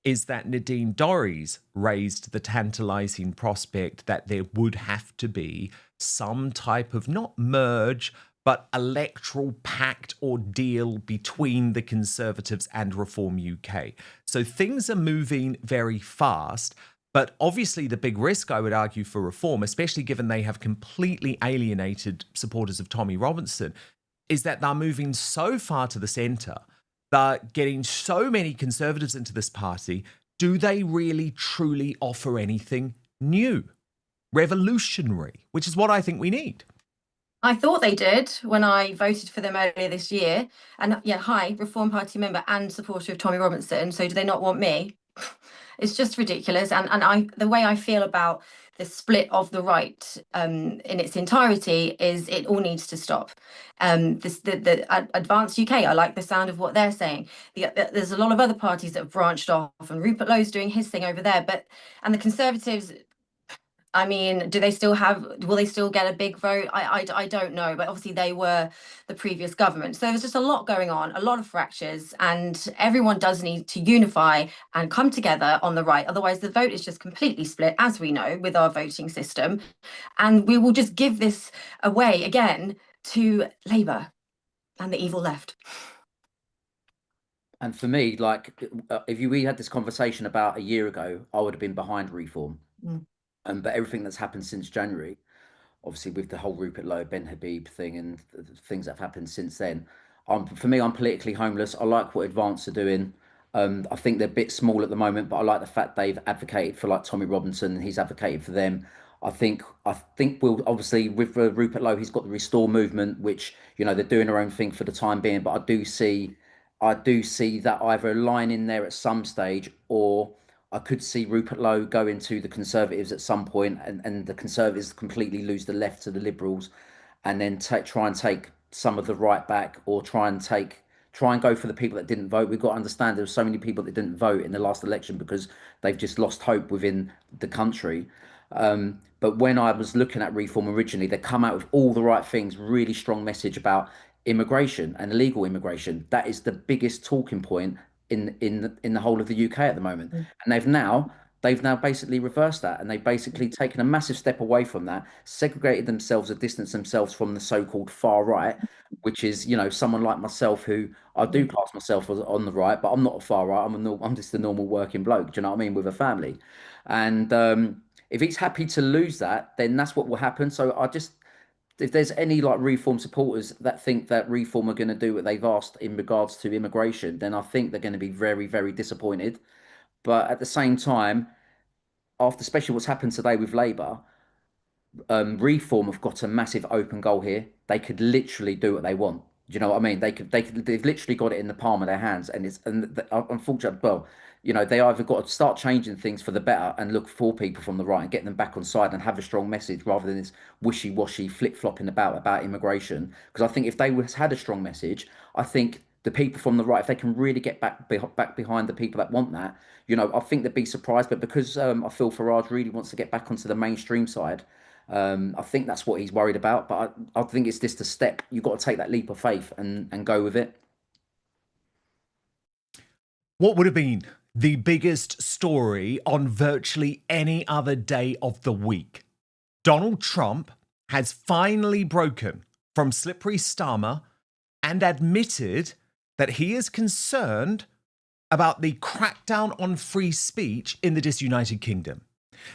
Speaker 1: is that Nadine Dorries raised the tantalising prospect that there would have to be some type of, not merge, but electoral pact or deal between the Conservatives and Reform UK. So things are moving very fast, but obviously the big risk, I would argue, for Reform, especially given they have completely alienated supporters of Tommy Robinson, is that they're moving so far to the centre, they're getting so many Conservatives into this party. Do they really truly offer anything new, revolutionary, which is what I think we need?
Speaker 5: I thought they did when I voted for them earlier this year. And yeah, hi, Reform Party member and supporter of Tommy Robinson. So do they not want me? It's just ridiculous. And the way I feel about the split of the right in its entirety is it all needs to stop. The Advanced UK, I like the sound of what they're saying. There's a lot of other parties that have branched off, and Rupert Lowe's doing his thing over there. And the Conservatives, I mean, will they still get a big vote? I don't know, but obviously they were the previous government. So there's just a lot going on, a lot of fractures, and everyone does need to unify and come together on the right. Otherwise, the vote is just completely split, as we know, with our voting system. And we will just give this away again to Labour and the evil left.
Speaker 6: And for me, like, if we had this conversation about a year ago, I would have been behind reform. But everything that's happened since January, obviously with the whole Rupert Lowe, Ben Habib thing and the things that have happened since then, for me, I'm politically homeless. I like what Advance are doing. I think they're a bit small at the moment, but I like the fact they've advocated for like Tommy Robinson, and he's advocated for them. I think we'll obviously with Rupert Lowe, he's got the Restore movement, which, you know, they're doing their own thing for the time being. But I do see that either a line in there at some stage, or I could see Rupert Lowe go into the Conservatives at some point, and the Conservatives completely lose the left to the Liberals, and then try and take some of the right back, or try and go for the people that didn't vote. We've got to understand there's so many people that didn't vote in the last election because they've just lost hope within the country. But when I was looking at reform originally, they come out with all the right things, really strong message about immigration and illegal immigration. That is the biggest talking point in the whole of the UK at the moment. And they've now basically reversed that, and they've basically taken a massive step away from that, segregated themselves, or distanced themselves from the so-called far right, which is, you know, someone like myself, who I do class myself as on the right, but I'm not a far right. I'm just a normal working bloke. Do you know what I mean? With a family. And if he's happy to lose that, then that's what will happen. So if there's any like reform supporters that think that reform are going to do what they've asked in regards to immigration, then I think they're going to be very, very disappointed. But at the same time, after especially what's happened today with Labour, reform have got a massive open goal here. They could literally do what they want. Do you know what I mean? They've literally got it in the palm of their hands, and unfortunately, well, you know, they either got to start changing things for the better and look for people from the right and get them back on side and have a strong message rather than this wishy-washy flip-flopping about immigration. Because I think if they had a strong message, I think the people from the right, if they can really get back behind the people that want that, you know, I think they'd be surprised. But because I feel Farage really wants to get back onto the mainstream side, I think that's what he's worried about. But I think it's just a step. You've got to take that leap of faith and go with it.
Speaker 1: What would have been the biggest story on virtually any other day of the week? Donald Trump has finally broken from slippery Starmer and admitted that he is concerned about the crackdown on free speech in the disunited kingdom.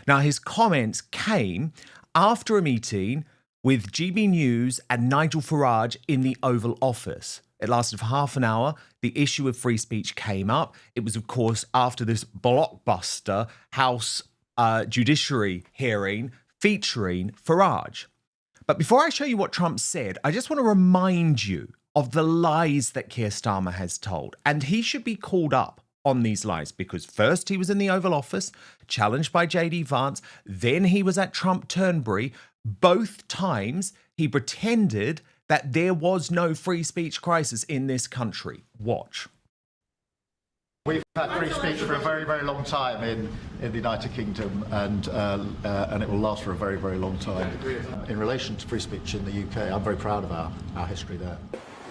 Speaker 1: Now, his comments came after a meeting with GB News and Nigel Farage in the Oval Office. It lasted for half an hour. The issue of free speech came up. It was, of course, after this blockbuster House judiciary hearing featuring Farage. But before I show you what Trump said, I just want to remind you of the lies that Keir Starmer has told. And he should be called up on these lies, because first he was in the Oval Office, challenged by JD Vance. Then he was at Trump Turnberry. Both times he pretended that there was no free speech crisis in this country. Watch.
Speaker 25: We've had free speech for a very, very long time in the United Kingdom, and it will last for a very, very long time. In relation to free speech in the UK, I'm very proud of our history there.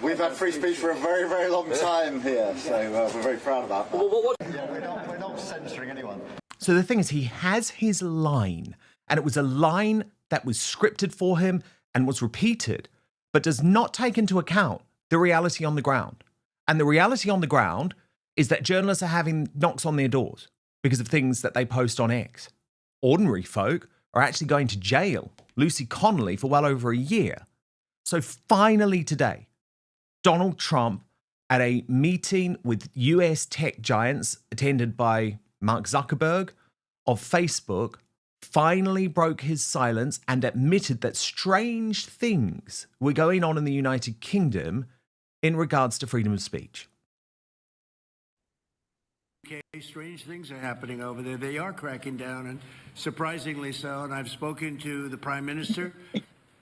Speaker 4: We've had free speech for a very, very long time here, so we're very proud about that.
Speaker 25: Yeah, we're not censoring anyone.
Speaker 1: So the thing is, he has his line, and it was a line that was scripted for him and was repeated, but does not take into account the reality on the ground. And the reality on the ground is that journalists are having knocks on their doors because of things that they post on X. Ordinary folk are actually going to jail. Lucy Connolly for well over a year. So finally today, Donald Trump at a meeting with US tech giants attended by Mark Zuckerberg of Facebook finally broke his silence and admitted that strange things were going on in the United Kingdom in regards to freedom of speech.
Speaker 8: Okay, strange things are happening over there. They are cracking down, and surprisingly so. And I've spoken to the Prime Minister,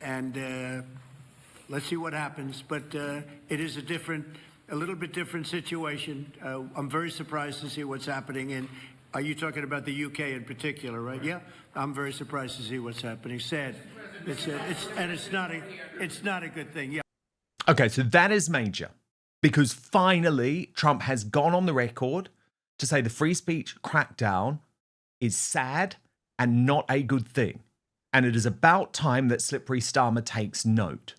Speaker 8: and let's see what happens. But it is a little bit different situation. I'm very surprised to see what's happening Are you talking about the UK in particular, right? Yeah, I'm very surprised to see what's happening. Sad. It's not a good thing. Yeah.
Speaker 1: Okay, so that is major because finally Trump has gone on the record to say the free speech crackdown is sad and not a good thing. And it is about time that Slippery Starmer takes note.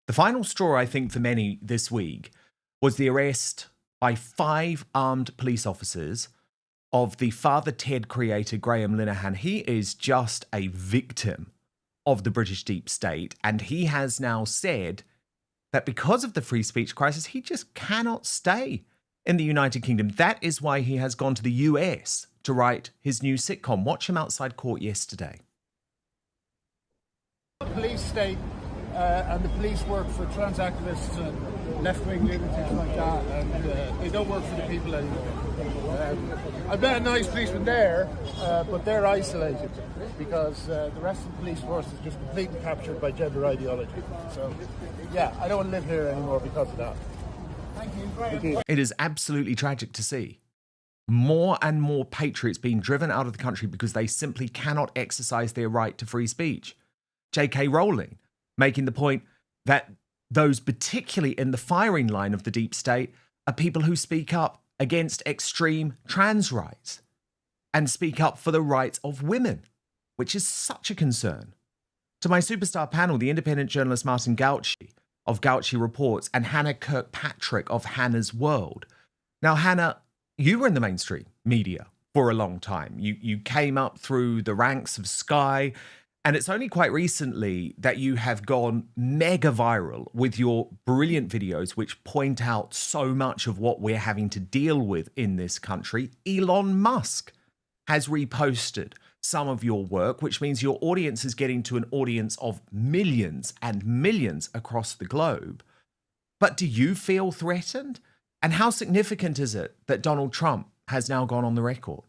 Speaker 1: The final straw, I think, for many this week was the arrest by 5 armed police officers of the Father Ted creator, Graham Linehan. He is just a victim of the British deep state. And he has now said that because of the free speech crisis, he just cannot stay in the United Kingdom. That is why he has gone to the US to write his new sitcom. Watch him outside court yesterday.
Speaker 2: Police state and the police work for trans activists and left-wing lunatics like that, and they don't work for the people anymore. I met a nice policeman there, but they're isolated because the rest of the police force is just completely captured by gender ideology. So, yeah, I don't want to live here anymore because of that. Thank you.
Speaker 1: It is absolutely tragic to see more and more patriots being driven out of the country because they simply cannot exercise their right to free speech. J.K. Rowling making the point that those particularly in the firing line of the deep state are people who speak up against extreme trans rights and speak up for the rights of women, which is such a concern. To my superstar panel, the independent journalist Martin Gauci of Gauci Reports and Hanna Kirkpatrick of Hanna's World. Now, Hanna, you were in the mainstream media for a long time. You came up through the ranks of Sky, and it's only quite recently that you have gone mega viral with your brilliant videos, which point out so much of what we're having to deal with in this country. Elon Musk has reposted some of your work, which means your audience is getting to an audience of millions and millions across the globe. But do you feel threatened? And how significant is it that Donald Trump has now gone on the record?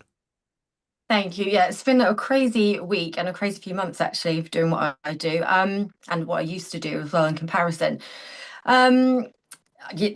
Speaker 5: Thank you. Yeah, it's been a crazy week and a crazy few months actually of doing what I do and what I used to do as well in comparison.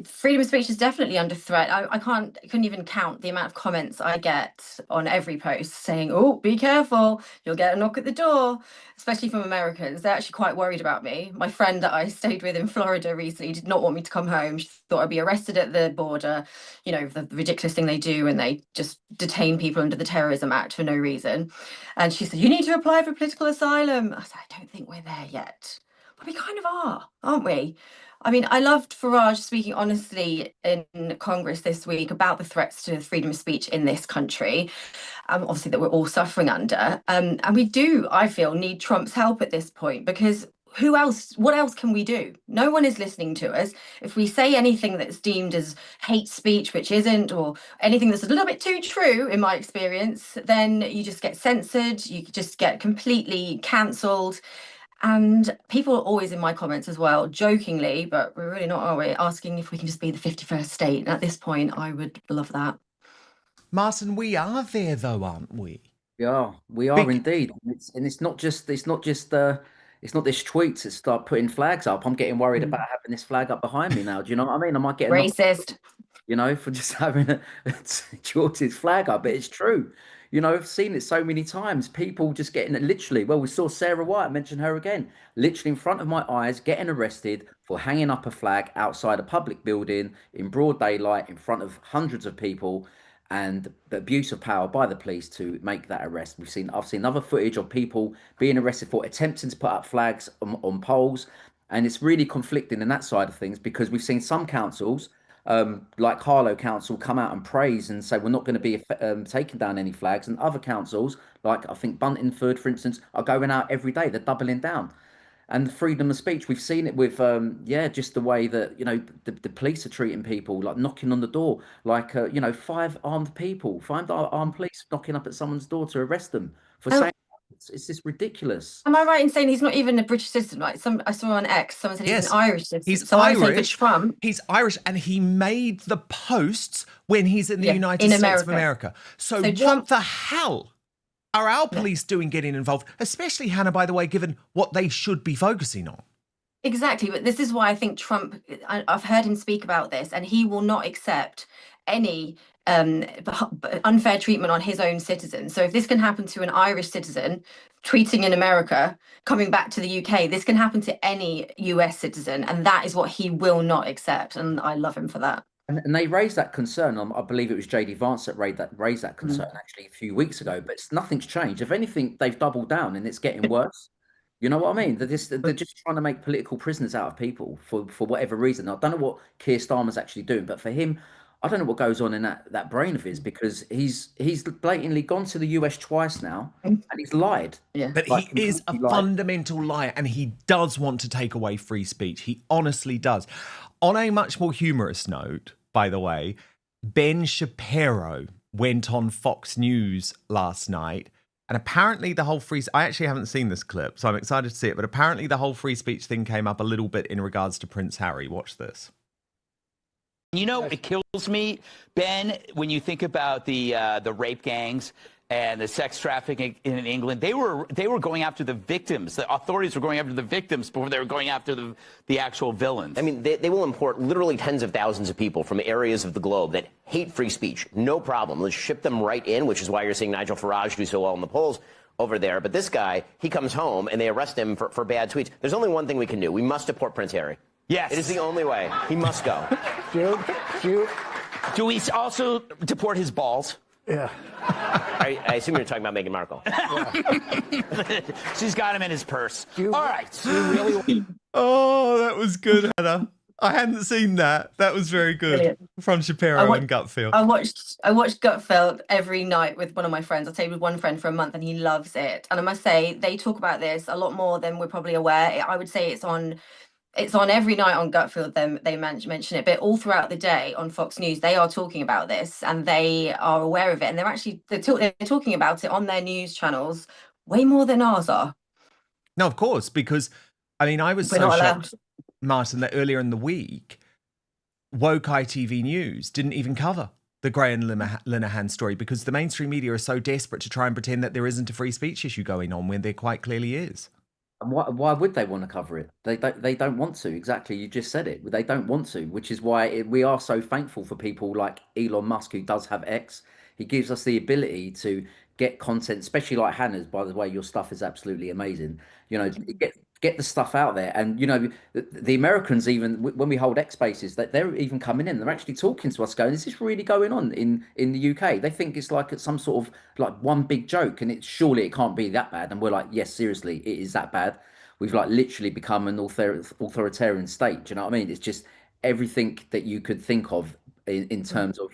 Speaker 5: Freedom of speech is definitely under threat. I couldn't even count the amount of comments I get on every post saying, oh, be careful, you'll get a knock at the door, especially from Americans. They're actually quite worried about me. My friend that I stayed with in Florida recently did not want me to come home. She thought I'd be arrested at the border, you know, the ridiculous thing they do, and they just detain people under the Terrorism Act for no reason. And she said, you need to apply for political asylum. I said, I don't think we're there yet. But we kind of are, aren't we? I mean, I loved Farage speaking honestly in Congress this week about the threats to freedom of speech in this country, obviously that we're all suffering under. And we do, I feel, need Trump's help at this point, because what else can we do? No one is listening to us. If we say anything that's deemed as hate speech, which isn't, or anything that's a little bit too true, in my experience, then you just get censored, you just get completely cancelled. And people are always in my comments as well, jokingly, but we're really not, are we, asking if we can just be the 51st state. And at this point, I would love that.
Speaker 1: Martin, we are there though, aren't we?
Speaker 6: Yeah, we are indeed. It's not just this tweets that start putting flags up. I'm getting worried about having this flag up behind me now. Do you know what I mean? I might get
Speaker 5: racist,
Speaker 6: for just having George's flag up, but it's true. I've seen it so many times. People just getting it literally. Well, we saw Sarah White, mention her again, literally in front of my eyes, getting arrested for hanging up a flag outside a public building in broad daylight in front of hundreds of people, and the abuse of power by the police to make that arrest. I've seen other footage of people being arrested for attempting to put up flags on poles, and it's really conflicting in that side of things, because we've seen some councils, like Harlow Council, come out and praise and say we're not going to be taking down any flags, and other councils, like I think Buntingford, for instance, are going out every day. They're doubling down. And freedom of speech, we've seen it with just the way that the police are treating people, like knocking on the door, like 5 armed police knocking up at someone's door to arrest them for saying. It's just ridiculous.
Speaker 5: Am I right in saying he's not even a British citizen? Like I saw on X, someone said he's an Irish citizen.
Speaker 1: He's
Speaker 5: so
Speaker 1: Irish.
Speaker 5: Trump.
Speaker 1: He's Irish, and he made the posts when he's in the United States of America. So what Trump, the hell are our police doing getting involved? Especially, Hanna, by the way, given what they should be focusing on.
Speaker 5: Exactly, but this is why I think Trump, I've heard him speak about this, and he will not accept any unfair treatment on his own citizens. So if this can happen to an Irish citizen tweeting in America, coming back to the UK, this can happen to any US citizen, and that is what he will not accept. And I love him for that.
Speaker 6: And they raised that concern. I believe it was JD Vance that raised that concern actually a few weeks ago. But nothing's changed. If anything, they've doubled down, and it's getting worse. You know what I mean? They're just trying to make political prisoners out of people for whatever reason. I don't know what Keir Starmer's actually doing, but for him, I don't know what goes on in that brain of his, because he's blatantly gone to the US twice now, and he's lied.
Speaker 5: Yeah,
Speaker 1: but he is a fundamental liar, and he does want to take away free speech. He honestly does. On a much more humorous note, by the way, Ben Shapiro went on Fox News last night, and apparently the whole I actually haven't seen this clip, so I'm excited to see it, but apparently the whole free speech thing came up a little bit in regards to Prince Harry. Watch this.
Speaker 16: You know, it kills me, Ben, when you think about the rape gangs and the sex trafficking in England. They were going after the victims. The authorities were going after the victims before they were going after the actual villains.
Speaker 17: I mean, they will import literally tens of thousands of people from areas of the globe that hate free speech. No problem. Let's ship them right in, which is why you're seeing Nigel Farage do so well in the polls over there. But this guy, he comes home and they arrest him for bad tweets. There's only one thing we can do. We must deport Prince Harry.
Speaker 16: Yes.
Speaker 17: It is the only way. He must go.
Speaker 16: Do we also deport his balls?
Speaker 17: Yeah. I assume you're talking about Meghan Markle.
Speaker 16: She's got him in his purse. All right.
Speaker 1: Oh, that was good, Hannah. I hadn't seen that. That was very good.
Speaker 5: Brilliant.
Speaker 1: From Shapiro and Gutfield.
Speaker 5: I watched Gutfield every night with one of my friends. I stayed with one friend for a month, and he loves it. And I must say, they talk about this a lot more than we're probably aware. I would say it's on every night on Gutfield. They mention it, but all throughout the day on Fox News, they are talking about this, and they are aware of it, and they're talking about it on their news channels way more than ours are.
Speaker 1: No, of course, because I mean, I was so shocked, Martin, that earlier in the week, woke ITV News didn't even cover the Graham Linehan story, because the mainstream media are so desperate to try and pretend that there isn't a free speech issue going on when there quite clearly is.
Speaker 6: And why would they want to cover it? They don't want to. Exactly, you just said it. They don't want to, which is why we are so thankful for people like Elon Musk, who does have X. He gives us the ability to get content, especially like Hannah's. By the way, your stuff is absolutely amazing. You know, get the stuff out there. And you know, the Americans, even when we hold X spaces, that they're even coming in. They're actually talking to us, going, "Is this really going on in the UK?" They think it's like some sort of like one big joke, and surely it can't be that bad. And we're like, yes, seriously, it is that bad. We've like literally become an authoritarian state. Do you know what I mean? It's just everything that you could think of in terms of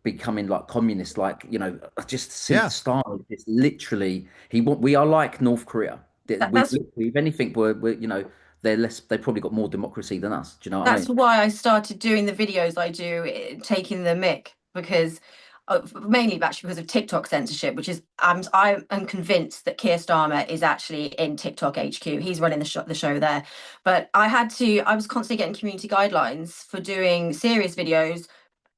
Speaker 6: becoming like communist. Like, you know, just since the start, it's literally we are like North Korea. If anything, we're you know, they've probably got more democracy than us. Do you know what I mean?
Speaker 5: That's why I started doing the videos I do, taking the mick, because mainly actually because of TikTok censorship, which is I am convinced that Keir Starmer is actually in TikTok HQ. He's running the show there. But I was constantly getting community guidelines for doing serious videos,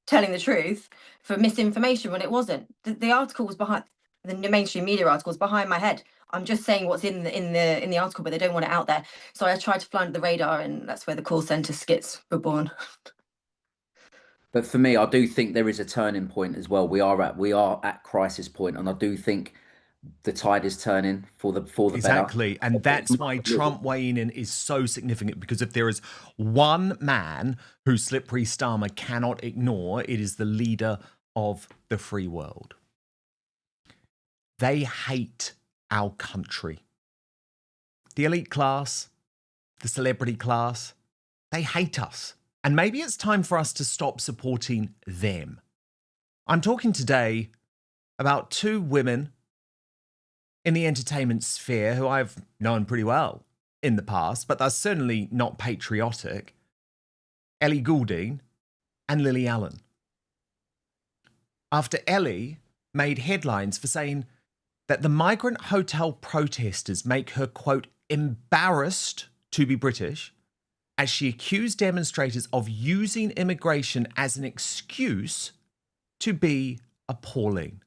Speaker 5: telling the truth, for misinformation when it wasn't. The article was behind the mainstream media articles behind my head. I'm just saying what's in the article, but they don't want it out there. So I tried to fly under the radar, and that's where the call centre skits were born.
Speaker 6: But for me, I do think there is a turning point as well. We are at crisis point, and I do think the tide is turning for the
Speaker 1: exactly,
Speaker 6: better.
Speaker 1: And that's why Trump weighing in is so significant, because if there is one man who Slippery Starmer cannot ignore, it is the leader of the free world. They hate our country. The elite class, the celebrity class, they hate us. And maybe it's time for us to stop supporting them. I'm talking today about two women in the entertainment sphere who I've known pretty well in the past, but they're certainly not patriotic. Ellie Goulding and Lily Allen. After Ellie made headlines for saying that the migrant hotel protesters make her, quote, embarrassed to be British, as she accused demonstrators of using immigration as an excuse to be appalling.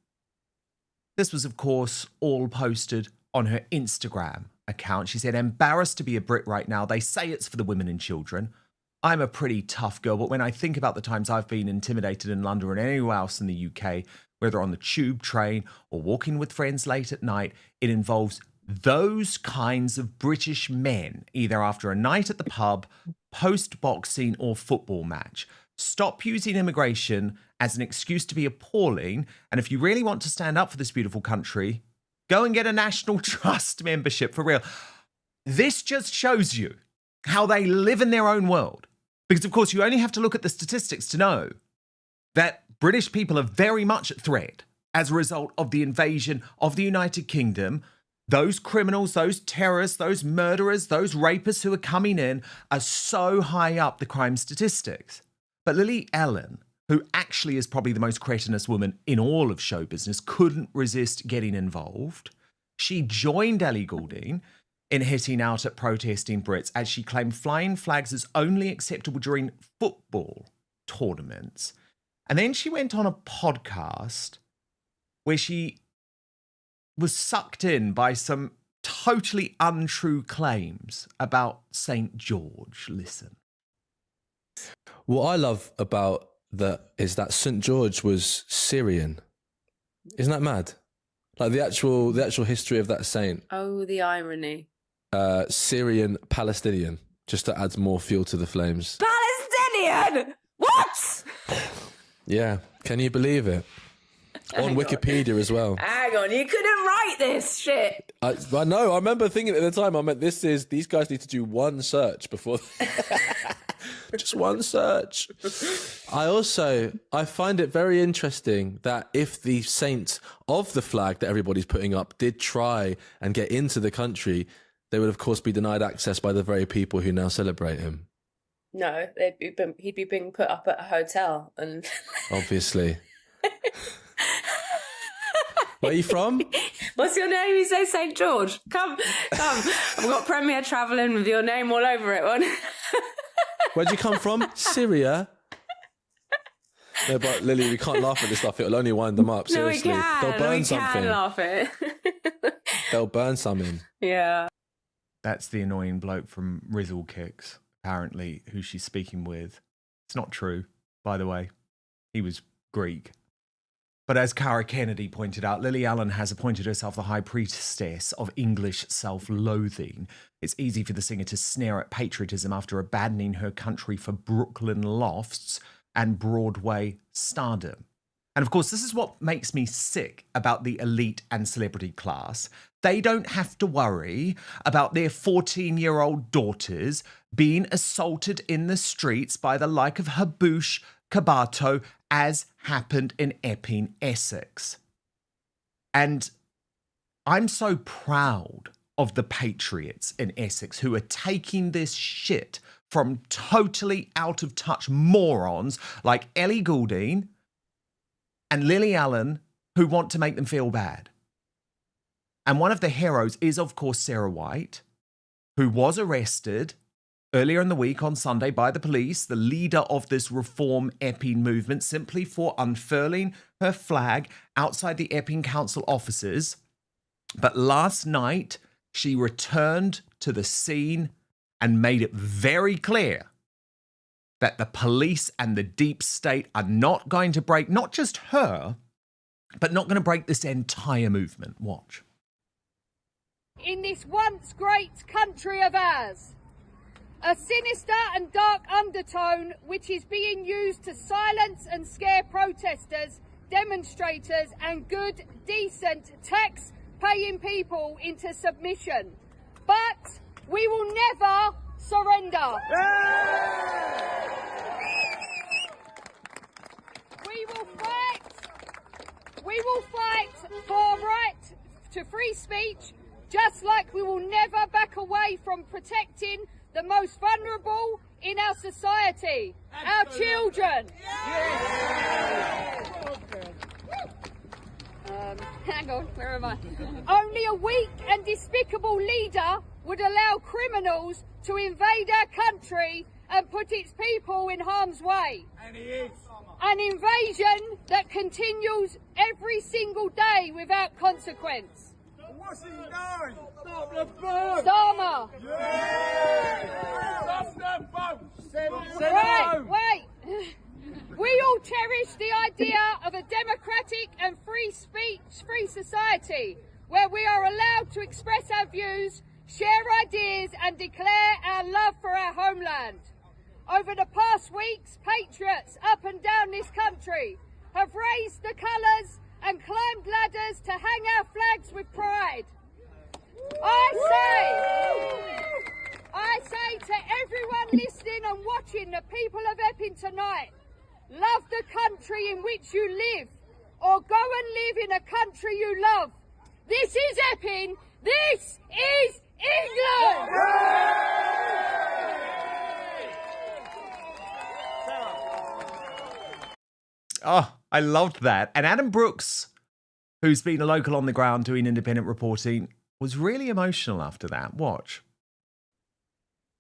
Speaker 1: This was, of course, all posted on her Instagram account. She said, embarrassed to be a Brit right now. They say it's for the women and children. I'm a pretty tough girl, but when I think about the times I've been intimidated in London or anywhere else in the UK, whether on the tube, train, or walking with friends late at night, it involves those kinds of British men, either after a night at the pub, post-boxing or football match. Stop using immigration as an excuse to be appalling, and if you really want to stand up for this beautiful country, go and get a National Trust membership, for real. This just shows you how they live in their own world. Because, of course, you only have to look at the statistics to know that British people are very much at threat as a result of the invasion of the United Kingdom. Those criminals, those terrorists, those murderers, those rapists who are coming in are so high up the crime statistics. But Lily Allen, who actually is probably the most cretinous woman in all of show business, couldn't resist getting involved. She joined Ellie Goulding in hitting out at protesting Brits, as she claimed flying flags is only acceptable during football tournaments. And then she went on a podcast where she was sucked in by some totally untrue claims about St. George. Listen.
Speaker 18: What I love about that is that St. George was Syrian. Isn't that mad? Like the actual history of that saint.
Speaker 19: Oh, the irony.
Speaker 18: Syrian Palestinian, just to add more fuel to the flames.
Speaker 19: Palestinian? What?
Speaker 18: Yeah, can you believe it? On Wikipedia as well.
Speaker 19: Hang on, you couldn't write this shit.
Speaker 18: I know, I remember thinking at the time, I meant these guys need to do one search before... Just one search. I find it very interesting that if the saint of the flag that everybody's putting up did try and get into the country, they would of course be denied access by the very people who now celebrate him.
Speaker 19: No, he'd be being put up at a hotel and...
Speaker 18: Obviously. Where are you from?
Speaker 19: What's your name? You say St. George. Come. I've got Premier travelling with your name all over it. One.
Speaker 18: Where'd you come from? Syria? No, but Lily, we can't laugh at this stuff. It'll only wind them up. Seriously.
Speaker 19: No, we can.
Speaker 18: They'll burn something.
Speaker 19: We can laugh at it.
Speaker 18: They'll burn something.
Speaker 19: Yeah.
Speaker 1: That's the annoying bloke from Rizzle Kicks, apparently, who she's speaking with. It's not true, by the way. He was Greek. But as Cara Kennedy pointed out, Lily Allen has appointed herself the high priestess of English self-loathing. It's easy for the singer to snare at patriotism after abandoning her country for Brooklyn lofts and Broadway stardom. And of course, this is what makes me sick about the elite and celebrity class. They don't have to worry about their 14-year-old daughters being assaulted in the streets by the like of Habush Kabato, as happened in Epping, Essex. And I'm so proud of the patriots in Essex who are taking this shit from totally out of touch morons like Ellie Goulding and Lily Allen who want to make them feel bad. And one of the heroes is, of course, Sarah White, who was arrested earlier in the week on Sunday by the police, the leader of this Reform Epping movement, simply for unfurling her flag outside the Epping Council offices. But last night, she returned to the scene and made it very clear that the police and the deep state are not going to break, not just her, but not going to break this entire movement. Watch.
Speaker 20: In this once great country of ours, a sinister and dark undertone which is being used to silence and scare protesters, demonstrators and good, decent, tax-paying people into submission. But we will never surrender. We will fight for right to free speech, just like we will never back away from protecting the most vulnerable in our society, our children. Hang on, where am I? Only a weak and despicable leader would allow criminals to invade our country and put its people in harm's way. And he is. An invasion that continues every single day without consequence. What's he doing? Stop the boat! Starmer! Yeah! Stop the boat! Right, wait. We all cherish the idea of a democratic and free speech, free society where we are allowed to express our views, share ideas and declare our love for our homeland. Over the past weeks, patriots up and down this country have raised the colours and climbed ladders to hang our flags with pride. I say to everyone listening and watching, the people of Epping tonight, love the country in which you live, or go and live in a country you love. This is Epping. This is England.
Speaker 1: Oh, I loved that. And Adam Brooks, who's been a local on the ground doing independent reporting, was really emotional after that. Watch.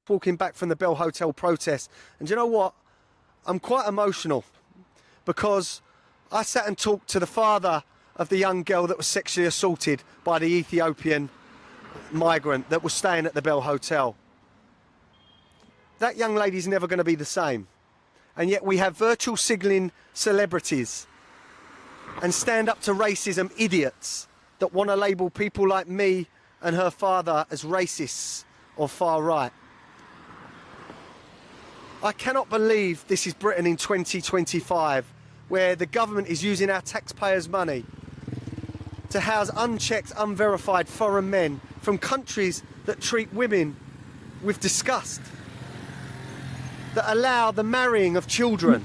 Speaker 3: Walking back from the Bell Hotel protest. And you know what? I'm quite emotional because I sat and talked to the father of the young girl that was sexually assaulted by the Ethiopian migrant that was staying at the Bell Hotel. That young lady's never going to be the same. And yet we have virtual signalling celebrities and stand up to racism idiots that want to label people like me and her father as racists or far right. I cannot believe this is Britain in 2025, where the government is using our taxpayers' money to house unchecked, unverified foreign men from countries that treat women with disgust, that allow the marrying of children,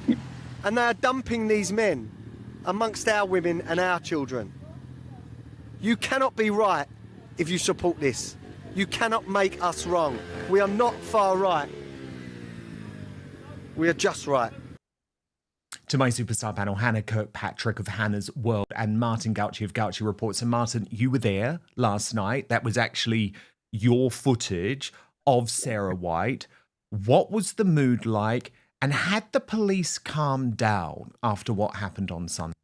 Speaker 3: and they are dumping these men amongst our women and our children. You cannot be right if you support this. You cannot make us wrong. We are not far right. We are just right.
Speaker 1: To my superstar panel, Hanna Kirkpatrick of Hannah's World and Martin Gauci of Gauci Reports. And Martin, you were there last night. That was actually your footage of Sarah White. What was the mood like? And had the police calmed down after what happened on Sunday?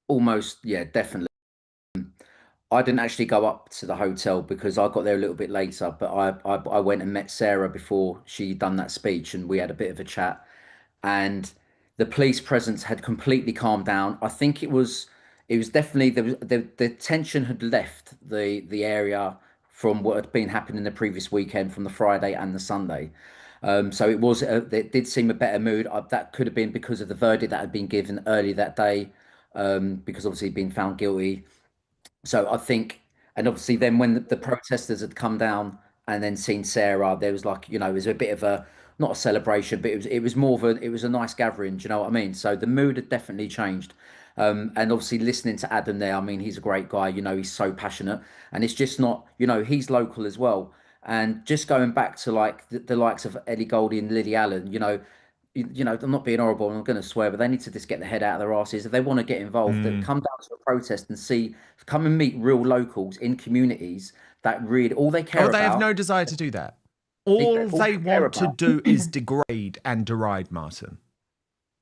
Speaker 6: Almost, yeah, definitely. I didn't actually go up to the hotel because I got there a little bit later, but I went and met Sarah before she'd done that speech and we had a bit of a chat. And the police presence had completely calmed down. I think it was definitely, the tension had left the area from what had been happening the previous weekend, from the Friday and the Sunday. So it did seem a better mood. That could have been because of the verdict that had been given early that day, because obviously he'd been found guilty. So I think, and obviously then when the protesters had come down and then seen Sarah, there was like, it was a bit of a, not a celebration, but it was more of it was a nice gathering. Do you know what I mean? So the mood had definitely changed. And obviously listening to Adam there, I mean, he's a great guy, he's so passionate, and it's just not, he's local as well. And just going back to like the likes of Ellie Goldie and Lily Allen, I'm not being horrible, I'm going to swear, but they need to just get their head out of their asses. If they want to get involved, then come down to a protest and come and meet real locals in communities that really, all they care about.
Speaker 1: They have no desire to do that. All they want to do is degrade and deride, Martin.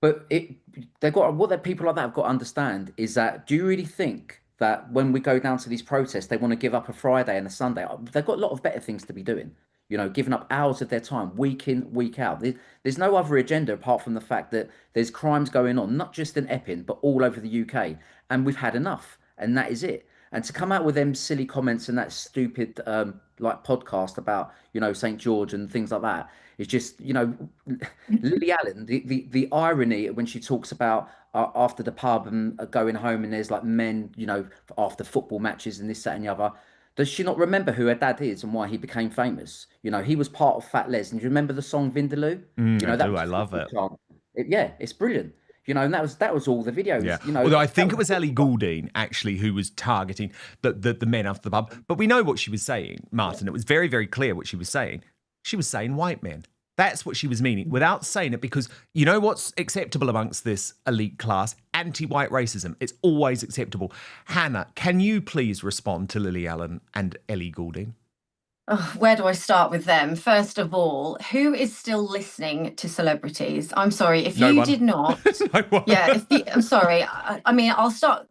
Speaker 6: But people like that have got to understand is that, do you really think that when we go down to these protests, they want to give up a Friday and a Sunday? They've got a lot of better things to be doing. Giving up hours of their time, week in, week out. There's no other agenda apart from the fact that there's crimes going on, not just in Epping, but all over the UK. And we've had enough. And that is it. And to come out with them silly comments and that stupid podcast about, St. George and things like that is just, Lily Allen, the irony when she talks about after the pub and going home and there's like men, after football matches and this, that and the other. Does she not remember who her dad is and why he became famous? He was part of Fat Les. And do you remember the song Vindaloo?
Speaker 1: I love it.
Speaker 6: Yeah, it's brilliant. And that was all the videos.
Speaker 1: Yeah. Although I think it was Ellie Goulding actually who was targeting the men after the pub. But we know what she was saying, Martin. It was very, very clear what she was saying. She was saying white men. That's what she was meaning without saying it, because you know what's acceptable amongst this elite class? Anti-white racism. It's always acceptable. Hanna, can you please respond to Lily Allen and Ellie Goulding?
Speaker 5: Oh, where do I start with them? First of all, who is still listening to celebrities? I'm sorry, if you did not. I'm sorry. I mean, I'll start.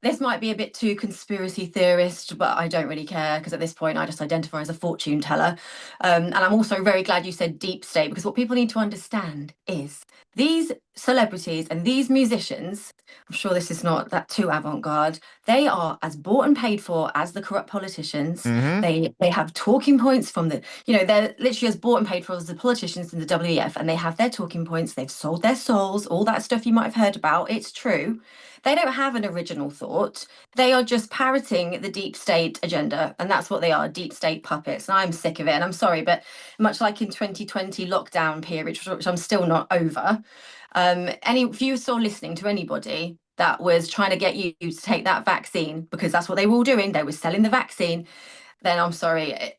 Speaker 5: this might be a bit too conspiracy theorist, but I don't really care because at this point I just identify as a fortune teller. And I'm also very glad you said deep state, because what people need to understand is these celebrities and these musicians, I'm sure this is not that too avant-garde, they are as bought and paid for as the corrupt politicians.
Speaker 1: Mhm.
Speaker 5: They have talking points from the, they're literally as bought and paid for as the politicians in the WEF, and they have their talking points. They've sold their souls, all that stuff you might have heard about. It's true. They don't have an original thought. They are just parroting the deep state agenda, and that's what they are, deep state puppets. And I'm sick of it, and I'm sorry, but much like in 2020 lockdown period, which I'm still not over, if you saw listening to anybody that was trying to get you to take that vaccine, because that's what they were all doing, they were selling the vaccine, then I'm sorry.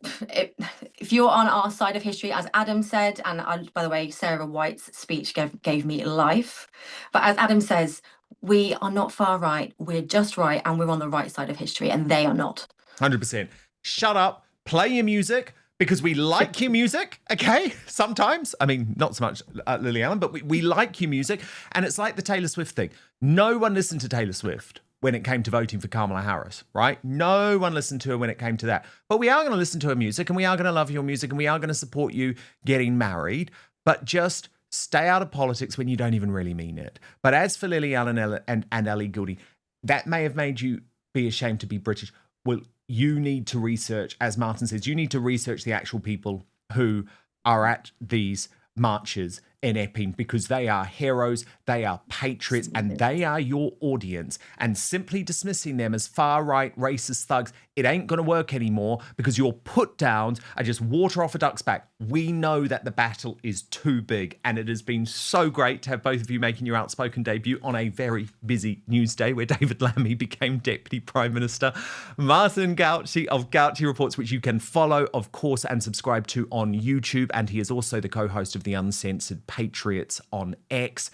Speaker 5: If you're on our side of history, as Adam said, and by the way, Sarah White's speech gave me life, but as Adam says, we are not far right, we're just right, and we're on the right side of history, and they are not.
Speaker 1: 100%. Shut up, play your music, because we like your music, okay? Sometimes. I mean, not so much Lily Allen, but we like your music. And it's like the Taylor Swift thing. No one listened to Taylor Swift when it came to voting for Kamala Harris, right? No one listened to her when it came to that. But we are going to listen to her music, and we are going to love your music, and we are going to support you getting married. But just stay out of politics when you don't even really mean it. But as for Lily Allen and Ellie Goulding, that may have made you be ashamed to be British. Well, you need to research, as Martin says, you need to research the actual people who are at these marches in Epping, because they are heroes, they are patriots, and they are your audience. And simply dismissing them as far-right racist thugs, it ain't going to work anymore, because your put-downs are just water off a duck's back. We know that the battle is too big, and it has been so great to have both of you making your Outspoken debut on a very busy news day where David Lammy became Deputy Prime Minister. Martin Gauci of Gauci Reports, which you can follow, of course, and subscribe to on YouTube, and he is also the co-host of the Uncensored Patriots on X,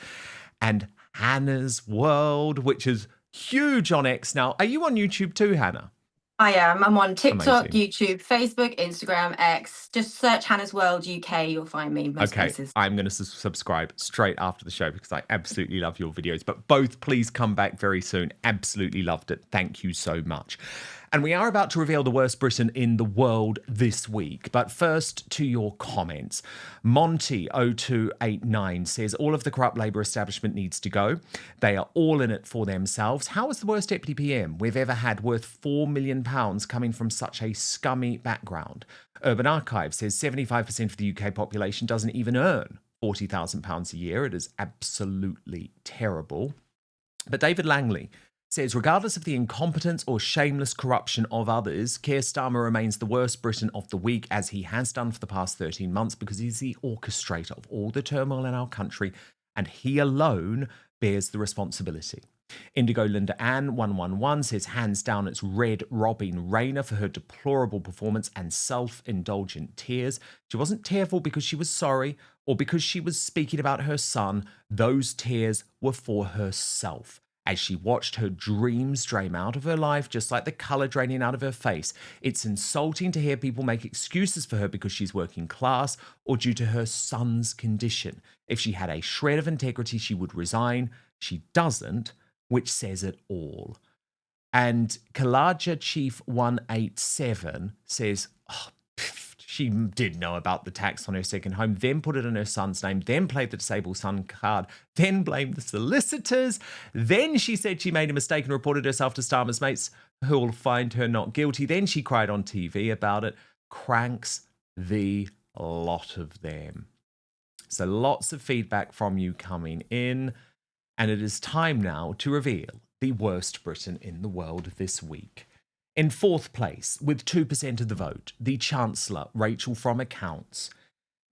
Speaker 1: and Hannah's World, which is huge on X now. Are you on YouTube too, Hannah?
Speaker 5: I am. I'm on TikTok,
Speaker 1: Amazing.
Speaker 5: YouTube, Facebook, Instagram, X. Just search Hannah's World UK. You'll find me most places.
Speaker 1: I'm going to subscribe straight after the show because I absolutely love your videos. But both, please come back very soon. Absolutely loved it. Thank you so much. And we are about to reveal the worst Britain in the world this week. But first, to your comments. Monty0289 says, all of the corrupt Labour establishment needs to go. They are all in it for themselves. How is the worst Deputy PM we've ever had worth £4 million coming from such a scummy background? Urban Archive says 75% of the UK population doesn't even earn £40,000 a year. It is absolutely terrible. But David Langley says, regardless of the incompetence or shameless corruption of others, Keir Starmer remains the worst Briton of the week, as he has done for the past 13 months, because he's the orchestrator of all the turmoil in our country, and he alone bears the responsibility. Indigo Linda Ann 111 says, hands down, it's Red Rayner for her deplorable performance and self-indulgent tears. She wasn't tearful because she was sorry or because she was speaking about her son. Those tears were for herself, as she watched her dreams drain out of her life, just like the colour draining out of her face. It's insulting to hear people make excuses for her because she's working class or due to her son's condition. If she had a shred of integrity, she would resign. She doesn't, which says it all. And Kalaja Chief 187 says, she did know about the tax on her second home, then put it in her son's name, then played the disabled son card, then blamed the solicitors. Then she said she made a mistake and reported herself to Starmer's mates, who will find her not guilty. Then she cried on TV about it. Cranks, the lot of them. So lots of feedback from you coming in. And it is time now to reveal the worst Briton in the world this week. In fourth place, with 2% of the vote, the Chancellor, Rachel from Accounts.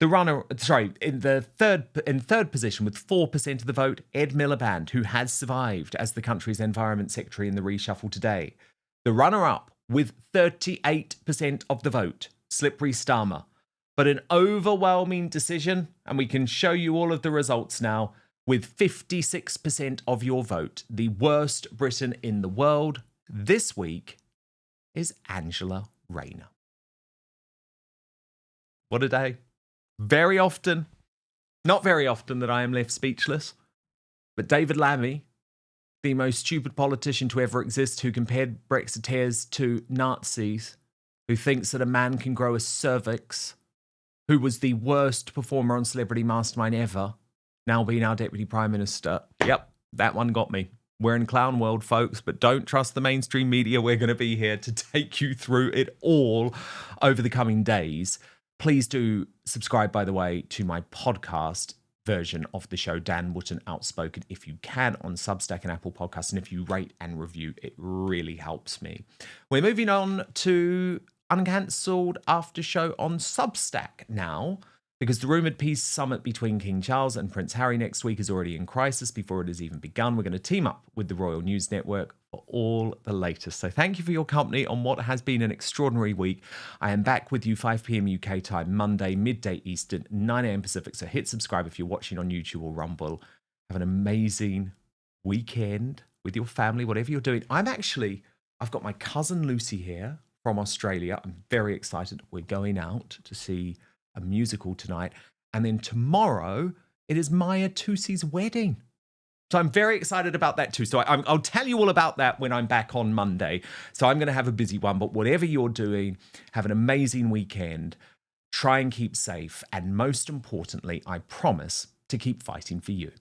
Speaker 1: In third position, with 4% of the vote, Ed Miliband, who has survived as the country's Environment Secretary in the reshuffle today. The runner-up, with 38% of the vote, Slippery Starmer. But an overwhelming decision, and we can show you all of the results now, with 56% of your vote, the worst Briton in the world this week is Angela Rayner. What a day. Not very often that I am left speechless, but David Lammy, the most stupid politician to ever exist, who compared Brexiteers to Nazis, who thinks that a man can grow a cervix, who was the worst performer on Celebrity Mastermind ever, now being our Deputy Prime Minister. Yep, that one got me. We're in clown world, folks, but don't trust the mainstream media. We're going to be here to take you through it all over the coming days. Please do subscribe, by the way, to my podcast version of the show, Dan Wootton Outspoken, if you can, on Substack and Apple Podcasts. And if you rate and review, it really helps me. We're moving on to Uncancelled After Show on Substack now, because the rumoured peace summit between King Charles and Prince Harry next week is already in crisis before it has even begun. We're going to team up with the Royal News Network for all the latest. So thank you for your company on what has been an extraordinary week. I am back with you 5 p.m. UK time, Monday, midday Eastern, 9 a.m. Pacific. So hit subscribe if you're watching on YouTube or Rumble. Have an amazing weekend with your family, whatever you're doing. I've got my cousin Lucy here from Australia. I'm very excited. We're going out to see a musical tonight. And then tomorrow, it is Maya Tusi's wedding. So I'm very excited about that too. So I'll tell you all about that when I'm back on Monday. So I'm going to have a busy one, but whatever you're doing, have an amazing weekend. Try and keep safe. And most importantly, I promise to keep fighting for you.